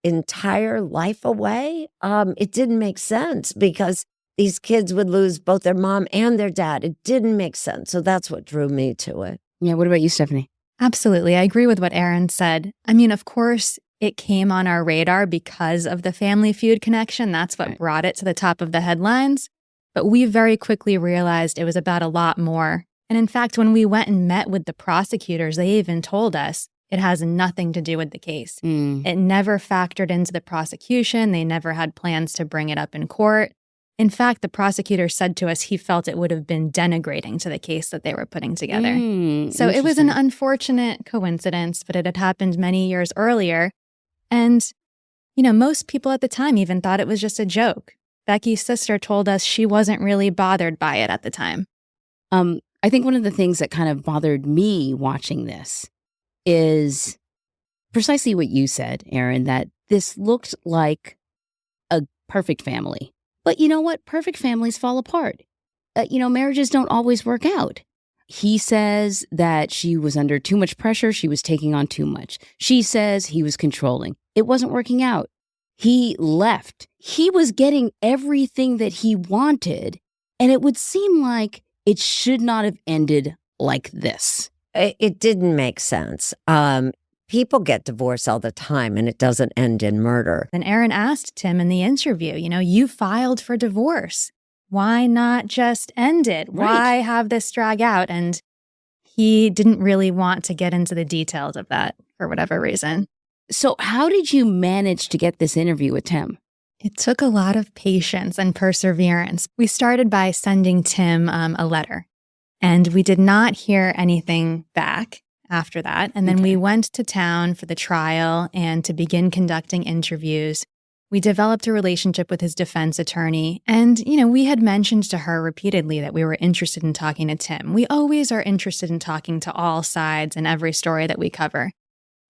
entire life away? It didn't make sense because these kids would lose both their mom and their dad. It didn't make sense. So that's what drew me to it.
Yeah. What about you, Stephanie?
Absolutely. I agree with what Erin said. I mean, of course, it came on our radar because of the Family Feud connection. That's what brought it to the top of the headlines. But we very quickly realized it was about a lot more. And in fact, when we went and met with the prosecutors, they even told us it has nothing to do with the case. It never factored into the prosecution. They never had plans to bring it up in court. In fact, the prosecutor said to us he felt it would have been denigrating to the case that they were putting together. So it was an unfortunate coincidence, but it had happened many years earlier. And, you know, most people at the time even thought it was just a joke. Becky's sister told us she wasn't really bothered by it at the time.
I think one of the things that kind of bothered me watching this is precisely what you said, Erin, that this looked like a perfect family. But you know what? Perfect families fall apart. Marriages don't always work out. He says that she was under too much pressure. She was taking on too much. She says he was controlling. It wasn't working out. He left. He was getting everything that he wanted. And it would seem like it should not have ended like this.
It didn't make sense. People get divorced all the time, and it doesn't end in murder.
And Erin asked Tim in the interview, you filed for divorce. Why not just end it?
Right.
Why have this drag out? And he didn't really want to get into the details of that for whatever reason.
So how did you manage to get this interview with Tim?
It took a lot of patience and perseverance. We started by sending Tim a letter, and we did not hear anything back after that. And then we went to town for the trial and to begin conducting interviews. We developed a relationship with his defense attorney. And, we had mentioned to her repeatedly that we were interested in talking to Tim. We always are interested in talking to all sides in every story that we cover.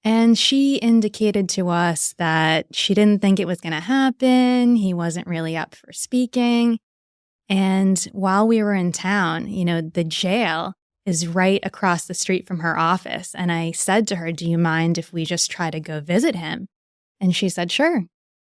And she indicated to us that she didn't think it was going to happen. He wasn't really up for speaking. And while we were in town, the jail is right across the street from her office. And I said to her, do you mind if we just try to go visit him? And she said, sure,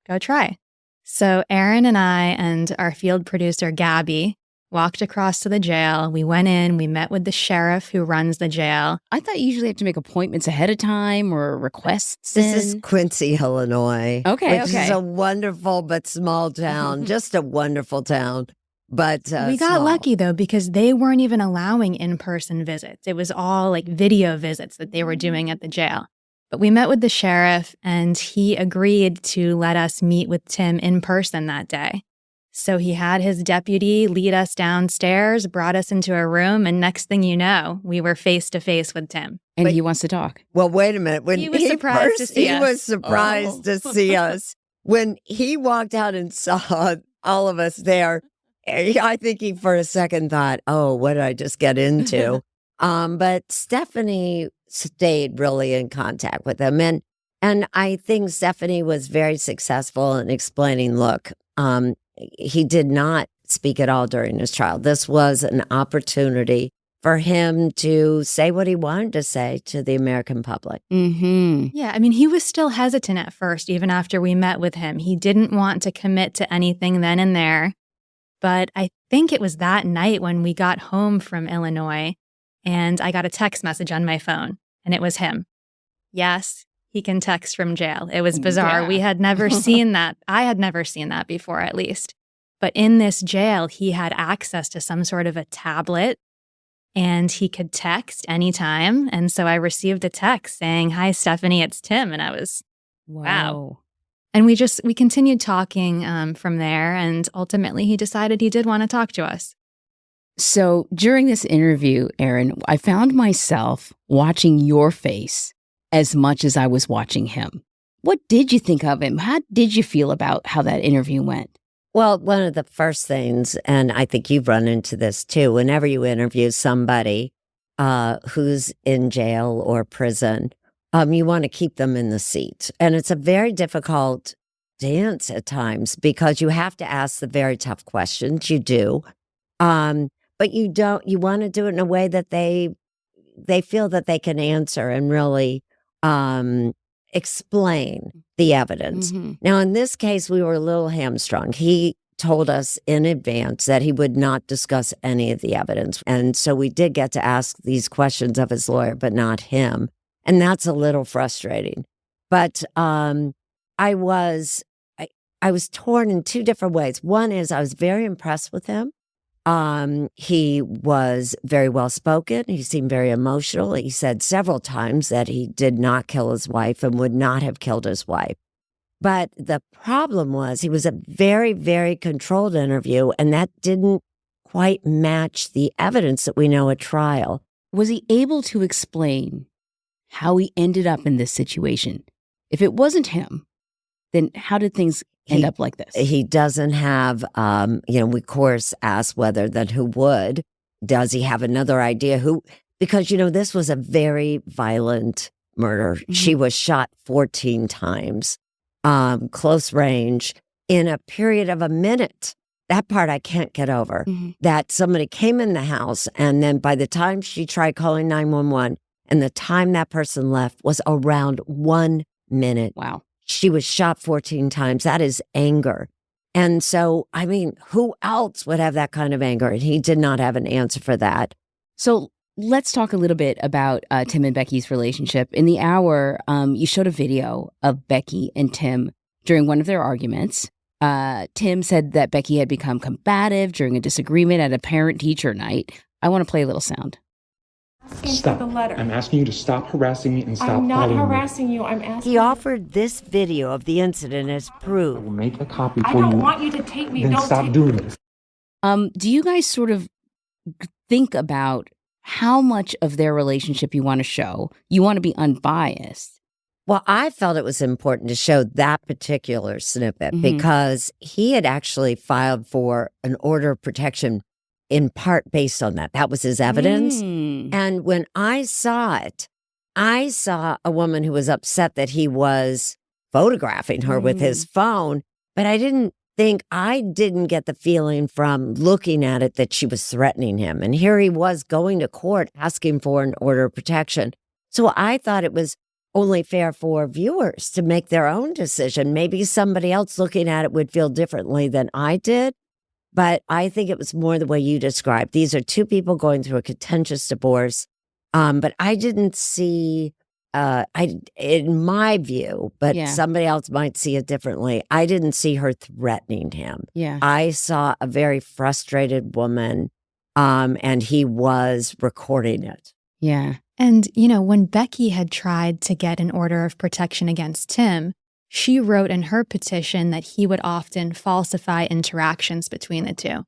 go try. So Erin and I and our field producer, Gabby, walked across to the jail. We went in, we met with the sheriff who runs the jail.
I thought you usually have to make appointments ahead of time or requests.
This is Quincy, Illinois.
Okay.
Which is a wonderful but small town, just a wonderful town. But
we got lucky, though, because they weren't even allowing in-person visits. It was all like video visits that they were doing at the jail. But we met with the sheriff, and he agreed to let us meet with Tim in person that day. So he had his deputy lead us downstairs, brought us into a room, and next thing you know, we were face to face with Tim.
And he wants to talk.
Well, wait a minute. When
he was surprised to see us.
He was surprised to see us. When he walked out and saw all of us there, I think he for a second thought, oh, what did I just get into? But Stephanie stayed really in contact with him. And I think Stephanie was very successful in explaining, look, he did not speak at all during his trial. This was an opportunity for him to say what he wanted to say to the American public.
Yeah, he was still hesitant at first, even after we met with him. He didn't want to commit to anything then and there. But I think it was that night when we got home from Illinois and I got a text message on my phone and it was him. Yes, he can text from jail. It was bizarre.
Yeah.
We had never seen that. I had never seen that before, at least. But in this jail, he had access to some sort of a tablet and he could text anytime. And so I received a text saying, "Hi, Stephanie, it's Tim." And I was, wow. And we continued talking from there. And ultimately, he decided he did want to talk to us.
So during this interview, Erin, I found myself watching your face as much as I was watching him. What did you think of him? How did you feel about how that interview went?
Well, one of the first things, and I think you've run into this too, whenever you interview somebody who's in jail or prison, you want to keep them in the seat. And it's a very difficult dance at times because you have to ask the very tough questions. You do. But you want to do it in a way that they feel that they can answer and really explain the evidence.
Mm-hmm.
Now, in this case, we were a little hamstrung. He told us in advance that he would not discuss any of the evidence. And so we did get to ask these questions of his lawyer, but not him. And that's a little frustrating. But I was torn in two different ways. One is I was very impressed with him. He was very well spoken. He seemed very emotional. He said several times that he did not kill his wife and would not have killed his wife. But the problem was he was a very, very controlled interview, and that didn't quite match the evidence that we know at trial.
Was he able to explain how he ended up in this situation? If it wasn't him, then how did things end up like this?
He doesn't have, we of course asked whether then who would. Does he have another idea who? Because, this was a very violent murder. Mm-hmm. She was shot 14 times, close range, in a period of a minute. That part I can't get over. Mm-hmm. That somebody came in the house, and then by the time she tried calling 911 and the time that person left was around 1 minute.
Wow.
She was shot 14 times. That is anger. And so, who else would have that kind of anger? And he did not have an answer for that.
So let's talk a little bit about Tim and Becky's relationship. In the hour, you showed a video of Becky and Tim during one of their arguments. Tim said that Becky had become combative during a disagreement at a parent-teacher night. I want to play a little sound.
Stop. The letter. I'm asking you to stop harassing me and stop following me. I'm not harassing you. I'm asking.
He offered this video of the incident as proof.
I will make a copy for you. I don't want you to take me. Then stop doing this.
Do you guys sort of think about how much of their relationship you want to show? You want to be unbiased.
Well, I felt it was important to show that particular snippet because he had actually filed for an order of protection in part based on that. That was his evidence. And when I saw it, I saw a woman who was upset that he was photographing her with his phone, but I didn't get the feeling from looking at it that she was threatening him. And here he was going to court asking for an order of protection. So I thought it was only fair for viewers to make their own decision. Maybe somebody else looking at it would feel differently than I did. But I think it was more the way you described. These are two people going through a contentious divorce. But I didn't see, in my view, but somebody else might see it differently. I didn't see her threatening him.
Yeah.
I saw a very frustrated woman, and he was recording it.
Yeah.
And, when Becky had tried to get an order of protection against Tim, she wrote in her petition that he would often falsify interactions between the two.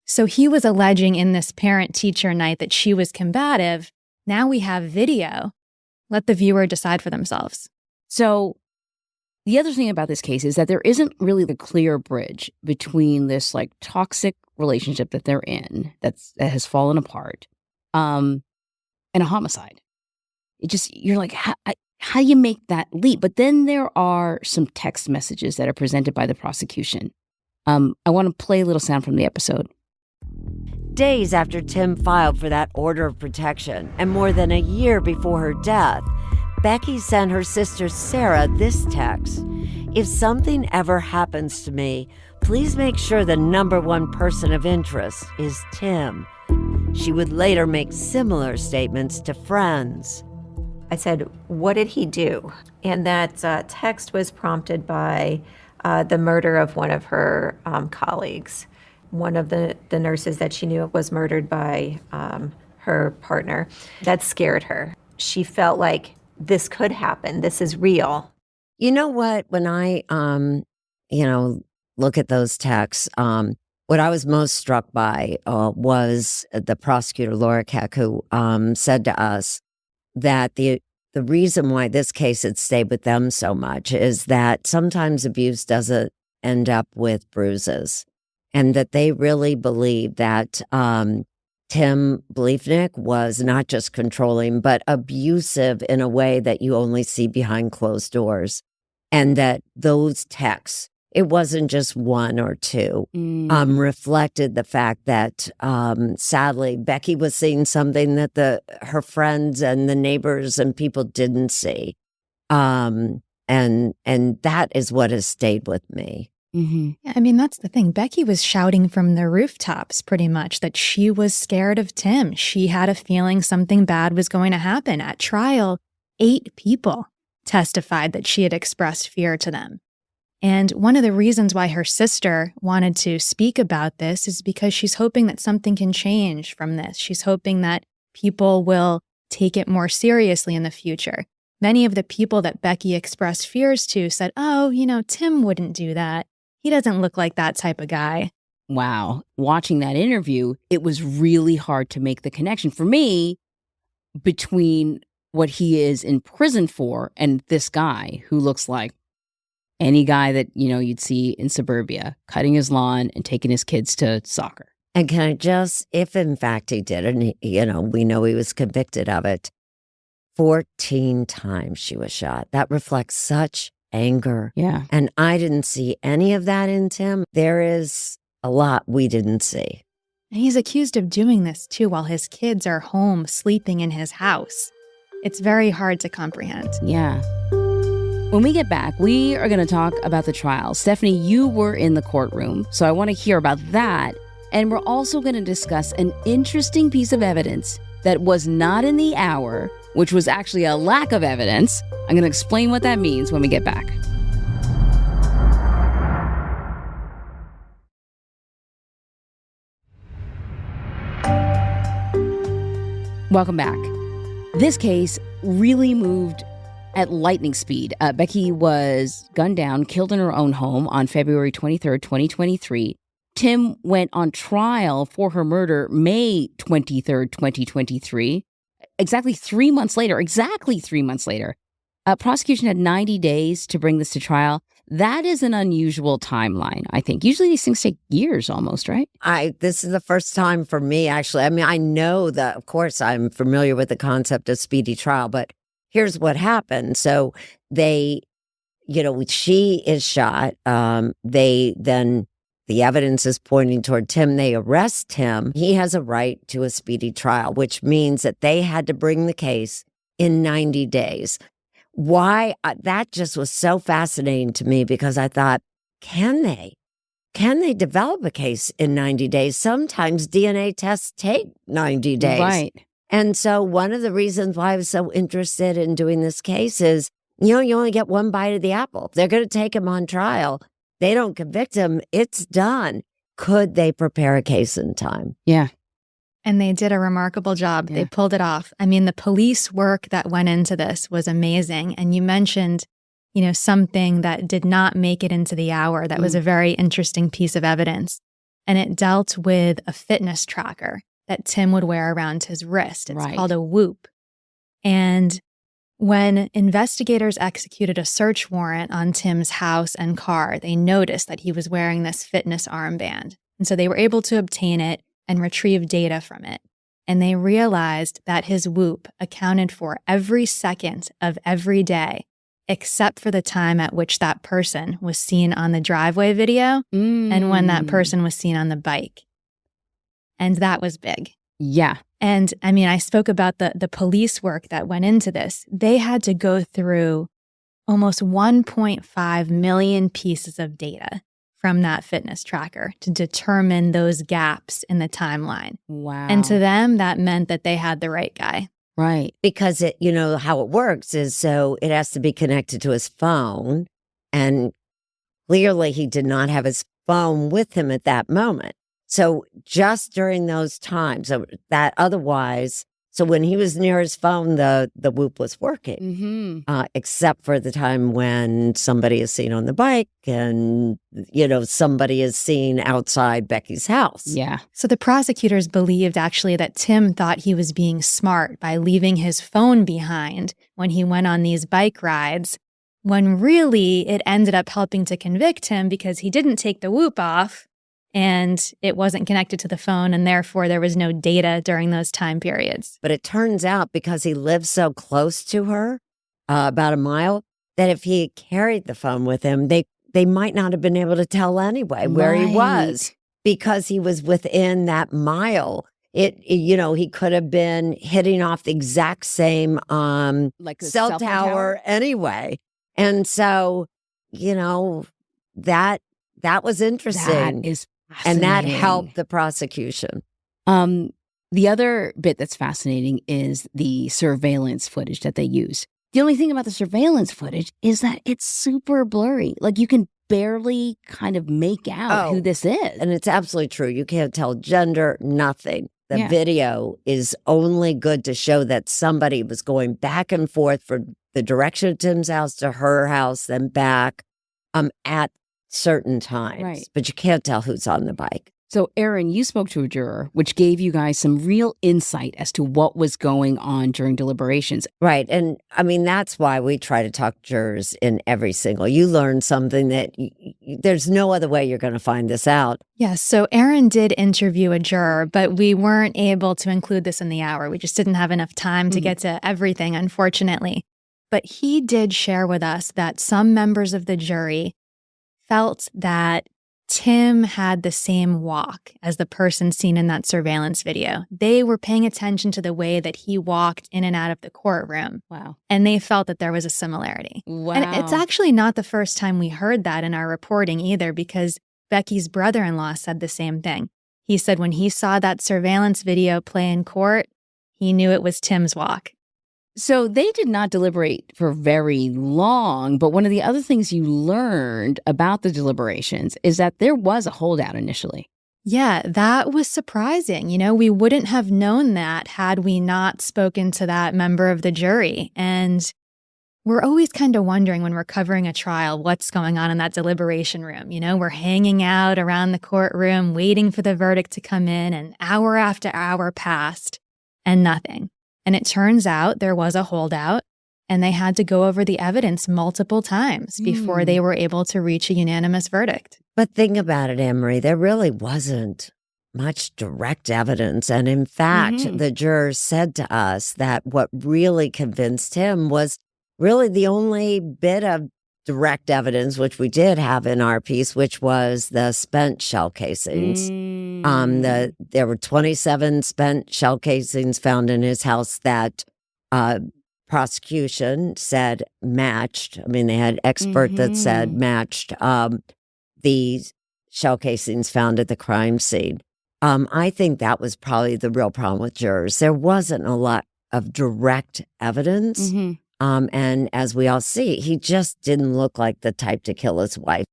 So he was alleging in this parent-teacher night that she was combative. Now we have video. Let the viewer decide for themselves.
So the other thing about this case is that there isn't really the clear bridge between this toxic relationship that they're in that has fallen apart and a homicide. You're like, how do you make that leap? But then there are some text messages that are presented by the prosecution. I want to play a little sound from the episode.
Days after Tim filed for that order of protection, and more than a year before her death, Becky sent her sister Sarah this text. "If something ever happens to me, please make sure the number one person of interest is Tim." She would later make similar statements to friends.
I said, "What did he do?" And that text was prompted by the murder of one of her colleagues. one of the nurses that she knew was murdered by her partner. That scared her. She felt like this could happen. This is real.
You know what? When I, look at those texts, what I was most struck by was the prosecutor, Laura Keck, who said to us that the reason why this case had stayed with them so much is that sometimes abuse doesn't end up with bruises, and that they really believe that Tim Bliefnick was not just controlling, but abusive in a way that you only see behind closed doors. And that those texts, it wasn't just one or two, reflected the fact that, sadly, Becky was seeing something that her friends and the neighbors and people didn't see. And that is what has stayed with me.
Mm-hmm. Yeah, I mean, that's the thing. Becky was shouting from the rooftops pretty much that she was scared of Tim. She had a feeling something bad was going to happen. At trial, 8 people testified that she had expressed fear to them. And one of the reasons why her sister wanted to speak about this is because she's hoping that something can change from this. She's hoping that people will take it more seriously in the future. Many of the people that Becky expressed fears to said, oh, Tim wouldn't do that. He doesn't look like that type of guy.
Wow. Watching that interview, it was really hard to make the connection for me between what he is in prison for and this guy who looks like any guy that, you'd see in suburbia, cutting his lawn and taking his kids to soccer.
And can I just, if in fact he did, and we know he was convicted of it, 14 times she was shot. That reflects such anger.
Yeah.
And I didn't see any of that in Tim. There is a lot we didn't see.
And he's accused of doing this too while his kids are home sleeping in his house. It's very hard to comprehend.
Yeah. When we get back, we are going to talk about the trial. Stephanie, you were in the courtroom, so I want to hear about that. And we're also going to discuss an interesting piece of evidence that was not in the hour, which was actually a lack of evidence. I'm going to explain what that means when we get back. Welcome back. This case really moved at lightning speed. Becky was gunned down, killed in her own home on February 23rd, 2023. Tim went on trial for her murder May 23rd, 2023. Exactly 3 months later. Prosecution had 90 days to bring this to trial. That is an unusual timeline, I think. Usually these things take years almost, right?
This is the first time for me, actually. I mean, I know that, of course, I'm familiar with the concept of speedy trial, but here's what happened. So she is shot. The evidence is pointing toward Tim. They arrest him. He has a right to a speedy trial, which means that they had to bring the case in 90 days. Why? That just was so fascinating to me because I thought, can they develop a case in 90 days? Sometimes DNA tests take 90 days.
Right.
And so one of the reasons why I was so interested in doing this case is, you only get one bite of the apple. They're going to take him on trial. They don't convict him. It's done. Could they prepare a case in time?
Yeah.
And they did a remarkable job. Yeah. They pulled it off. I mean, the police work that went into this was amazing. And you mentioned, something that did not make it into the hour. That was a very interesting piece of evidence. And it dealt with a fitness tracker that Tim would wear around his wrist. It's called a Whoop. And when investigators executed a search warrant on Tim's house and car, they noticed that he was wearing this fitness armband. And so they were able to obtain it and retrieve data from it. And they realized that his Whoop accounted for every second of every day, except for the time at which that person was seen on the driveway video and when that person was seen on the bike. And that was big.
Yeah.
And I mean, I spoke about the police work that went into this. They had to go through almost 1.5 million pieces of data from that fitness tracker to determine those gaps in the timeline.
Wow.
And to them, that meant that they had the right guy.
Right.
Because how it works is so it has to be connected to his phone. And clearly he did not have his phone with him at that moment. So just during those times, that otherwise, so when he was near his phone, the whoop was working, except for the time when somebody is seen on the bike and, somebody is seen outside Becky's house.
Yeah.
So the prosecutors believed actually that Tim thought he was being smart by leaving his phone behind when he went on these bike rides, when really it ended up helping to convict him because he didn't take the whoop off and it wasn't connected to the phone, and therefore there was no data during those time periods.
But it turns out because he lived so close to her, about a mile, that if he had carried the phone with him, they might not have been able to tell anyway where he was, because he was within that mile. He could have been hitting off the exact same
like a
cell tower anyway. And so, that was interesting.
That is
and that
fascinating.
helped the prosecution.
The other bit that's fascinating is the surveillance footage that they use. The only thing about the surveillance footage is that it's super blurry. Like you can barely kind of make out who this is.
And it's absolutely true. You can't tell gender, nothing. The video is only good to show that somebody was going back and forth from the direction of Tim's house to her house, then back at certain times.
Right.
But you can't tell who's on the bike.
So, Erin, you spoke to a juror, which gave you guys some real insight as to what was going on during deliberations.
Right. And I mean, that's why we try to talk jurors in every single. You learn something that there's no other way you're going to find this out.
Yes. So Erin did interview a juror, but we weren't able to include this in the hour. We just didn't have enough time to get to everything, unfortunately. But he did share with us that some members of the jury felt that Tim had the same walk as the person seen in that surveillance video. They were paying attention to the way that he walked in and out of the courtroom.
Wow.
And they felt that there was a similarity.
Wow.
And it's actually not the first time we heard that in our reporting either, because Becky's brother-in-law said the same thing. He said when he saw that surveillance video play in court, he knew it was Tim's walk.
So they did not deliberate for very long, but one of the other things you learned about the deliberations is that there was a holdout initially.
Yeah, that was surprising. We wouldn't have known that had we not spoken to that member of the jury. And we're always kind of wondering when we're covering a trial, what's going on in that deliberation room. We're hanging out around the courtroom, waiting for the verdict to come in, and hour after hour passed and nothing. And it turns out there was a holdout, and they had to go over the evidence multiple times before they were able to reach a unanimous verdict.
But think about it, Emery, there really wasn't much direct evidence. And in fact, the jurors said to us that what really convinced him was really the only bit of direct evidence, which we did have in our piece, which was the spent shell casings. There were 27 spent shell casings found in his house that prosecution said matched. I mean, they had expert that said matched the shell casings found at the crime scene. I think that was probably the real problem with jurors. There wasn't a lot of direct evidence. And as we all see, he just didn't look like the type to kill his wife.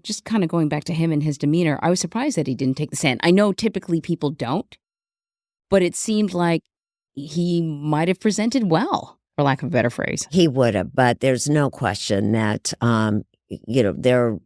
Just kind of going back to him and his demeanor, I was surprised that he didn't take the stand. I know typically people don't, but it seemed like he might have presented well, for lack of a better phrase.
He would have, but there's no question that, there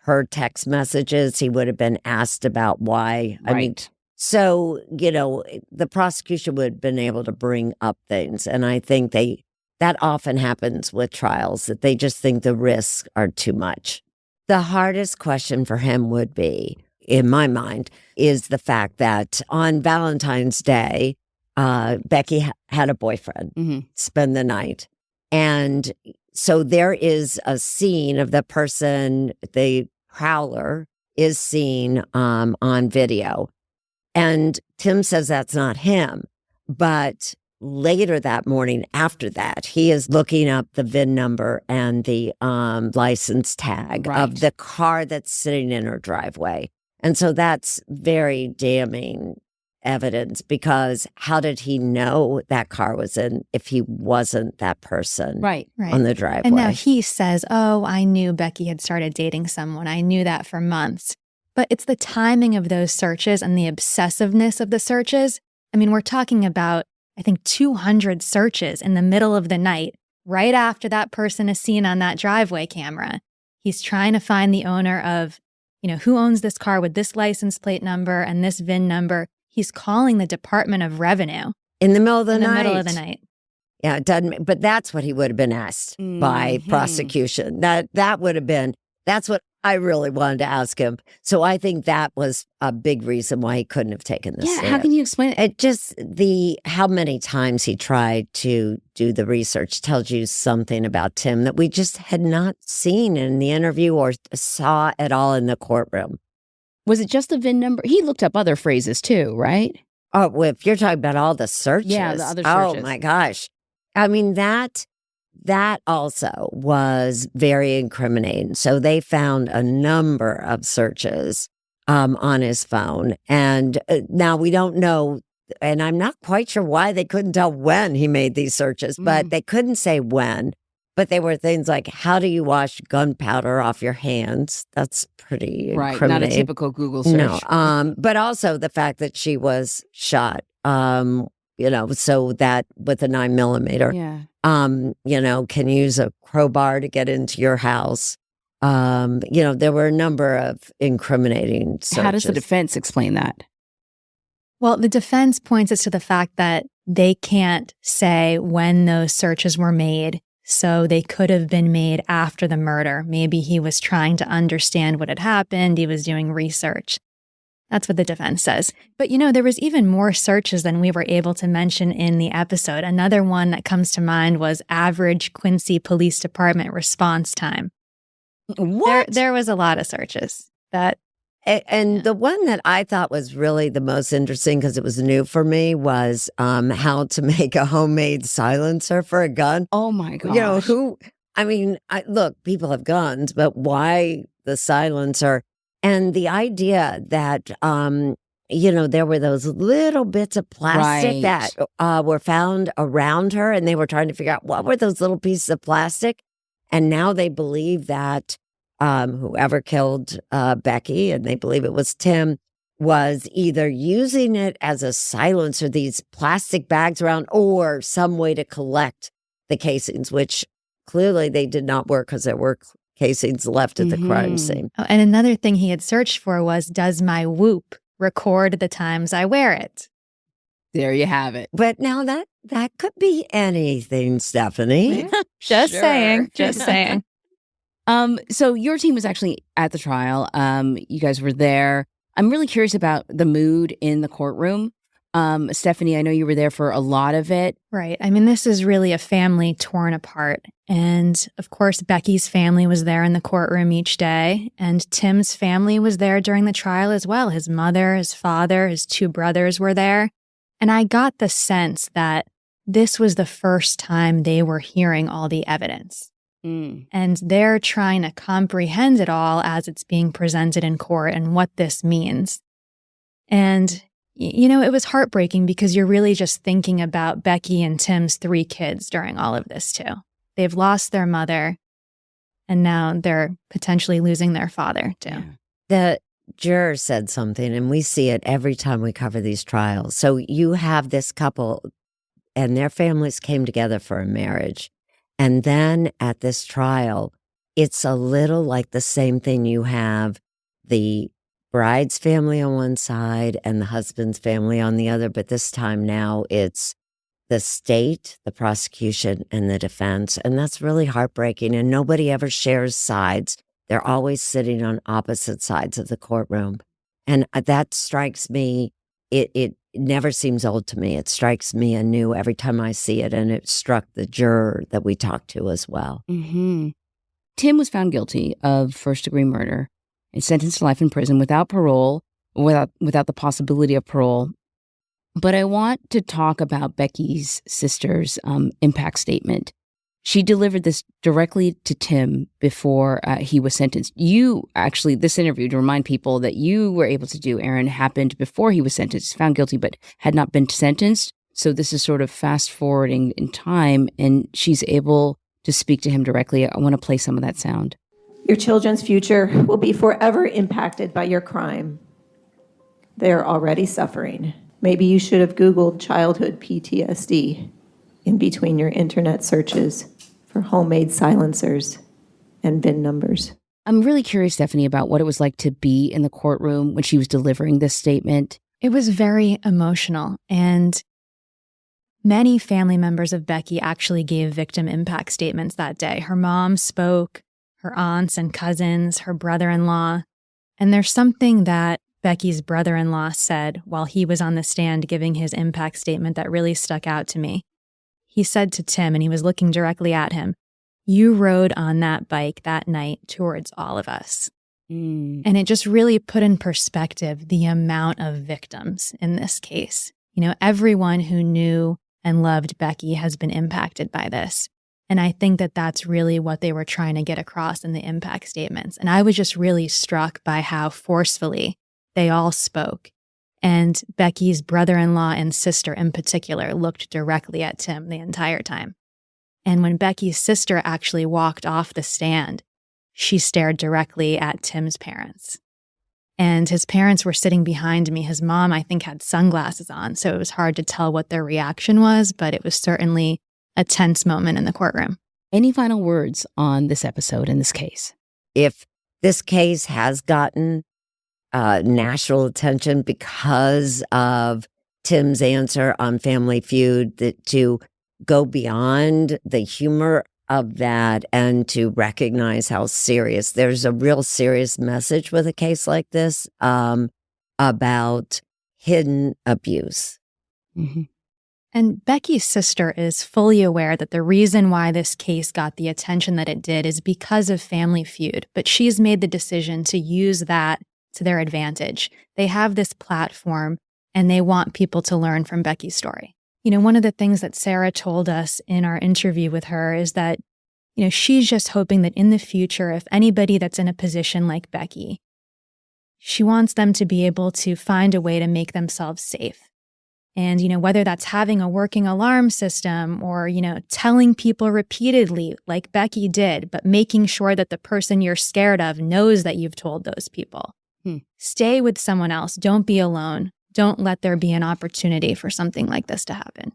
her text messages, he would have been asked about why.
Right.
I mean, so, the prosecution would have been able to bring up things. And I think that often happens with trials, that they just think the risks are too much. The hardest question for him would be, in my mind, is the fact that on Valentine's Day, Becky had a boyfriend spend the night. And so there is a scene of the person, the prowler is seen on video. And Tim says that's not him. But later that morning after that, he is looking up the VIN number and the license tag of the car that's sitting in her driveway. And so that's very damning evidence, because how did he know that car was in if he wasn't that person on the driveway?
And now he says, I knew Becky had started dating someone. I knew that for months. But it's the timing of those searches and the obsessiveness of the searches. I mean, we're talking about, I think, 200 searches in the middle of the night, right after that person is seen on that driveway camera. He's trying to find the owner of, who owns this car with this license plate number and this VIN number. He's calling the Department of Revenue.
In the middle of the night.
In the middle of the night.
Yeah, it doesn't. But that's what he would have been asked by prosecution. That would have been. That's what I really wanted to ask him. So I think that was a big reason why he couldn't have taken this.
Yeah, how can you explain it?
It just how many times he tried to do the research tells you something about Tim that we just had not seen in the interview or saw at all in the courtroom.
Was it just the VIN number? He looked up other phrases too, right?
Oh, well, if you're talking about all the searches.
Yeah, the other searches.
Oh my gosh. I mean, that also was very incriminating. So they found a number of searches on his phone. And now we don't know, and I'm not quite sure why they couldn't tell when he made these searches, but they couldn't say when. But they were things like, how do you wash gunpowder off your hands? That's pretty incriminating.
Right, not a typical Google search.
No, but also the fact that she was shot, so that with a 9mm.
Yeah.
Can use a crowbar to get into your house. There were a number of incriminating searches.
How does the defense explain that?
Well, the defense points us to the fact that they can't say when those searches were made, so they could have been made after the murder. Maybe he was trying to understand what had happened. He was doing research. That's what the defense says. But, there was even more searches than we were able to mention in the episode. Another one that comes to mind was average Quincy Police Department response time.
What?
There was a lot of searches.
And the one that I thought was really the most interesting because it was new for me was how to make a homemade silencer for a gun.
Oh, my gosh.
Look, people have guns, but why the silencer? And the idea that, there were those little bits of plastic that were found around her, and they were trying to figure out what were those little pieces of plastic. And now they believe that whoever killed Becky, and they believe it was Tim, was either using it as a silencer, these plastic bags around, or some way to collect the casings, which clearly they did not work because there were casings left at the crime scene.
Oh, and another thing he had searched for was, does my Whoop record the times I wear it?
There you have it.
But now that could be anything, Stephanie.
Just saying.
So your team was actually at the trial. You guys were there. I'm really curious about the mood in the courtroom. Stephanie, I know you were there for a lot of it.
Right. I mean, this is really a family torn apart. And of course, Becky's family was there in the courtroom each day. And Tim's family was there during the trial as well. His mother, his father, his two brothers were there. And I got the sense that this was the first time they were hearing all the evidence. And they're trying to comprehend it all as it's being presented in court and what this means. And it was heartbreaking because you're really just thinking about Becky and Tim's 3 kids during all of this, too. They've lost their mother, and now they're potentially losing their father, too.
Yeah. The juror said something, and we see it every time we cover these trials. So you have this couple, and their families came together for a marriage. And then at this trial, it's a little like the same thing. You have the bride's family on one side and the husband's family on the other. But this time now it's the state, the prosecution, and the defense. And that's really heartbreaking. And nobody ever shares sides. They're always sitting on opposite sides of the courtroom. And that strikes me. It never seems old to me. It strikes me anew every time I see it. And it struck the juror that we talked to as well.
Mm-hmm. Tim was found guilty of first-degree murder and sentenced to life in prison without parole, without the possibility of parole. But I want to talk about Becky's sister's impact statement. She delivered this directly to Tim before he was sentenced. You actually, this interview, to remind people that you were able to do, Erin, happened before he was sentenced, found guilty, but had not been sentenced. So this is sort of fast forwarding in time, and she's able to speak to him directly. I want to play some of that sound.
Your children's future will be forever impacted by your crime. They are already suffering. Maybe you should have Googled childhood PTSD in between your internet searches for homemade silencers and VIN numbers.
I'm really curious, Stephanie, about what it was like to be in the courtroom when she was delivering this statement.
It was very emotional, and many family members of Becky actually gave victim impact statements that day. Her mom spoke, her aunts and cousins, her brother-in-law, and there's something that Becky's brother-in-law said while he was on the stand giving his impact statement that really stuck out to me. He said to Tim, and he was looking directly at him, "You rode on that bike that night towards all of us." And it just really put in perspective the amount of victims in this case. You know, everyone who knew and loved Becky has been impacted by this. And I think that that's really what they were trying to get across in the impact statements. And I was just really struck by how forcefully they all spoke. And Becky's brother-in-law and sister in particular looked directly at Tim the entire time. And when Becky's sister actually walked off the stand, she stared directly at Tim's parents. And his parents were sitting behind me. His mom, I think, had sunglasses on, so it was hard to tell what their reaction was, but it was certainly a tense moment in the courtroom.
Any final words on this episode in this case?
If this case has gotten national attention because of Tim's answer on Family Feud, to go beyond the humor of that and to recognize how serious, there's a real serious message with a case like this about hidden abuse.
Mm-hmm. And Becky's sister is fully aware that the reason why this case got the attention that it did is because of Family Feud, but she's made the decision to use that to their advantage. They have this platform and they want people to learn from Becky's story. You know, one of the things that Sarah told us in our interview with her is that, you know, she's just hoping that in the future, if anybody that's in a position like Becky, she wants them to be able to find a way to make themselves safe. And, you know, whether that's having a working alarm system or, you know, telling people repeatedly like Becky did, but making sure that the person you're scared of knows that you've told those people. Stay with someone else. Don't be alone. Don't let there be an opportunity for something like this to happen.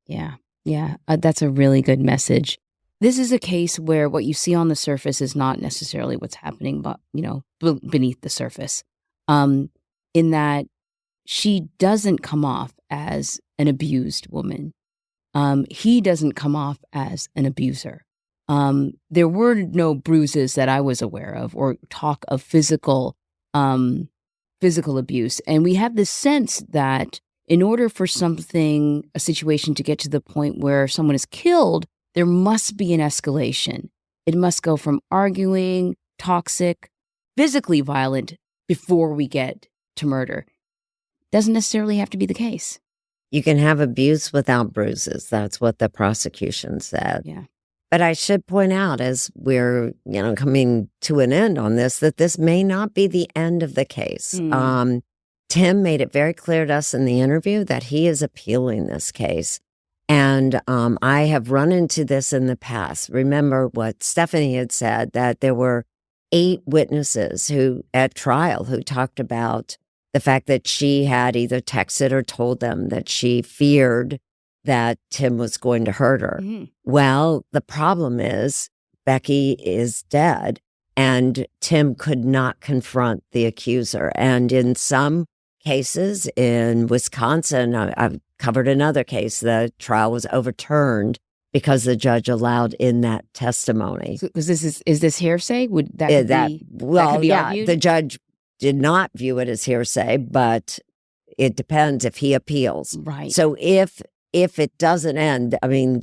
Yeah. That's a really good message. This is a case where what you see on the surface is not necessarily what's happening, but, you know, beneath the surface. In that she doesn't come off as an abused woman. He doesn't come off as an abuser. There were no bruises that I was aware of or talk of physical abuse. And we have this sense that in order for a situation to get to the point where someone is killed, there must be an escalation. It must go from arguing, toxic, physically violent before we get to murder. Doesn't necessarily have to be the case.
You can have abuse without bruises. That's what the prosecution said.
Yeah.
But I should point out, as we're, you know, coming to an end on this, that this may not be the end of the case. Tim made it very clear to us in the interview that he is appealing this case. And I have run into this in the past. Remember what Stephanie had said, that there were 8 witnesses at trial who talked about the fact that she had either texted or told them that she feared that Tim was going to hurt her. Mm-hmm. Well, the problem is Becky is dead and Tim could not confront the accuser. And in some cases in Wisconsin, I've covered another case, the trial was overturned because the judge allowed in that testimony.
So, is this hearsay? Would that be argued?
The judge did not view it as hearsay, but it depends if he appeals.
Right.
So if it doesn't end, I mean,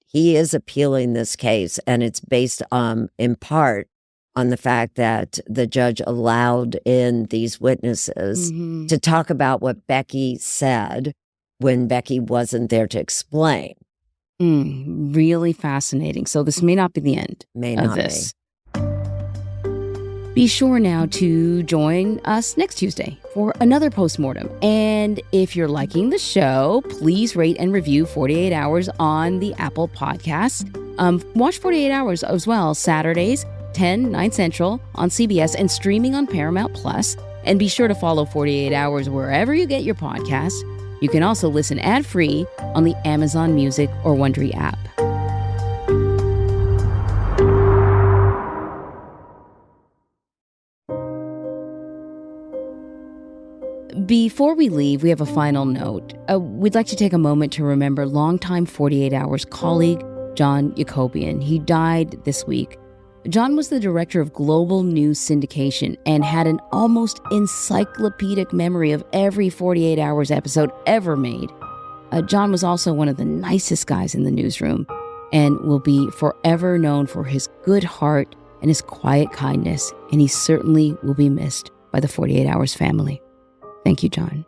he is appealing this case, and it's based in part on the fact that the judge allowed in these witnesses to talk about what Becky said when Becky wasn't there to explain.
Really fascinating. So this may not be the end of this. Be sure now to join us next Tuesday for another postmortem. And if you're liking the show, please rate and review 48 Hours on the Apple Podcasts. Watch 48 Hours as well Saturdays, 10, 9 Central on CBS and streaming on Paramount Plus. And be sure to follow 48 Hours wherever you get your podcasts. You can also listen ad-free on the Amazon Music or Wondery app. Before we leave, we have a final note. We'd like to take a moment to remember longtime 48 Hours colleague, John Jacobian. He died this week. John was the director of global news syndication and had an almost encyclopedic memory of every 48 Hours episode ever made. John was also one of the nicest guys in the newsroom and will be forever known for his good heart and his quiet kindness, and he certainly will be missed by the 48 Hours family. Thank you, John.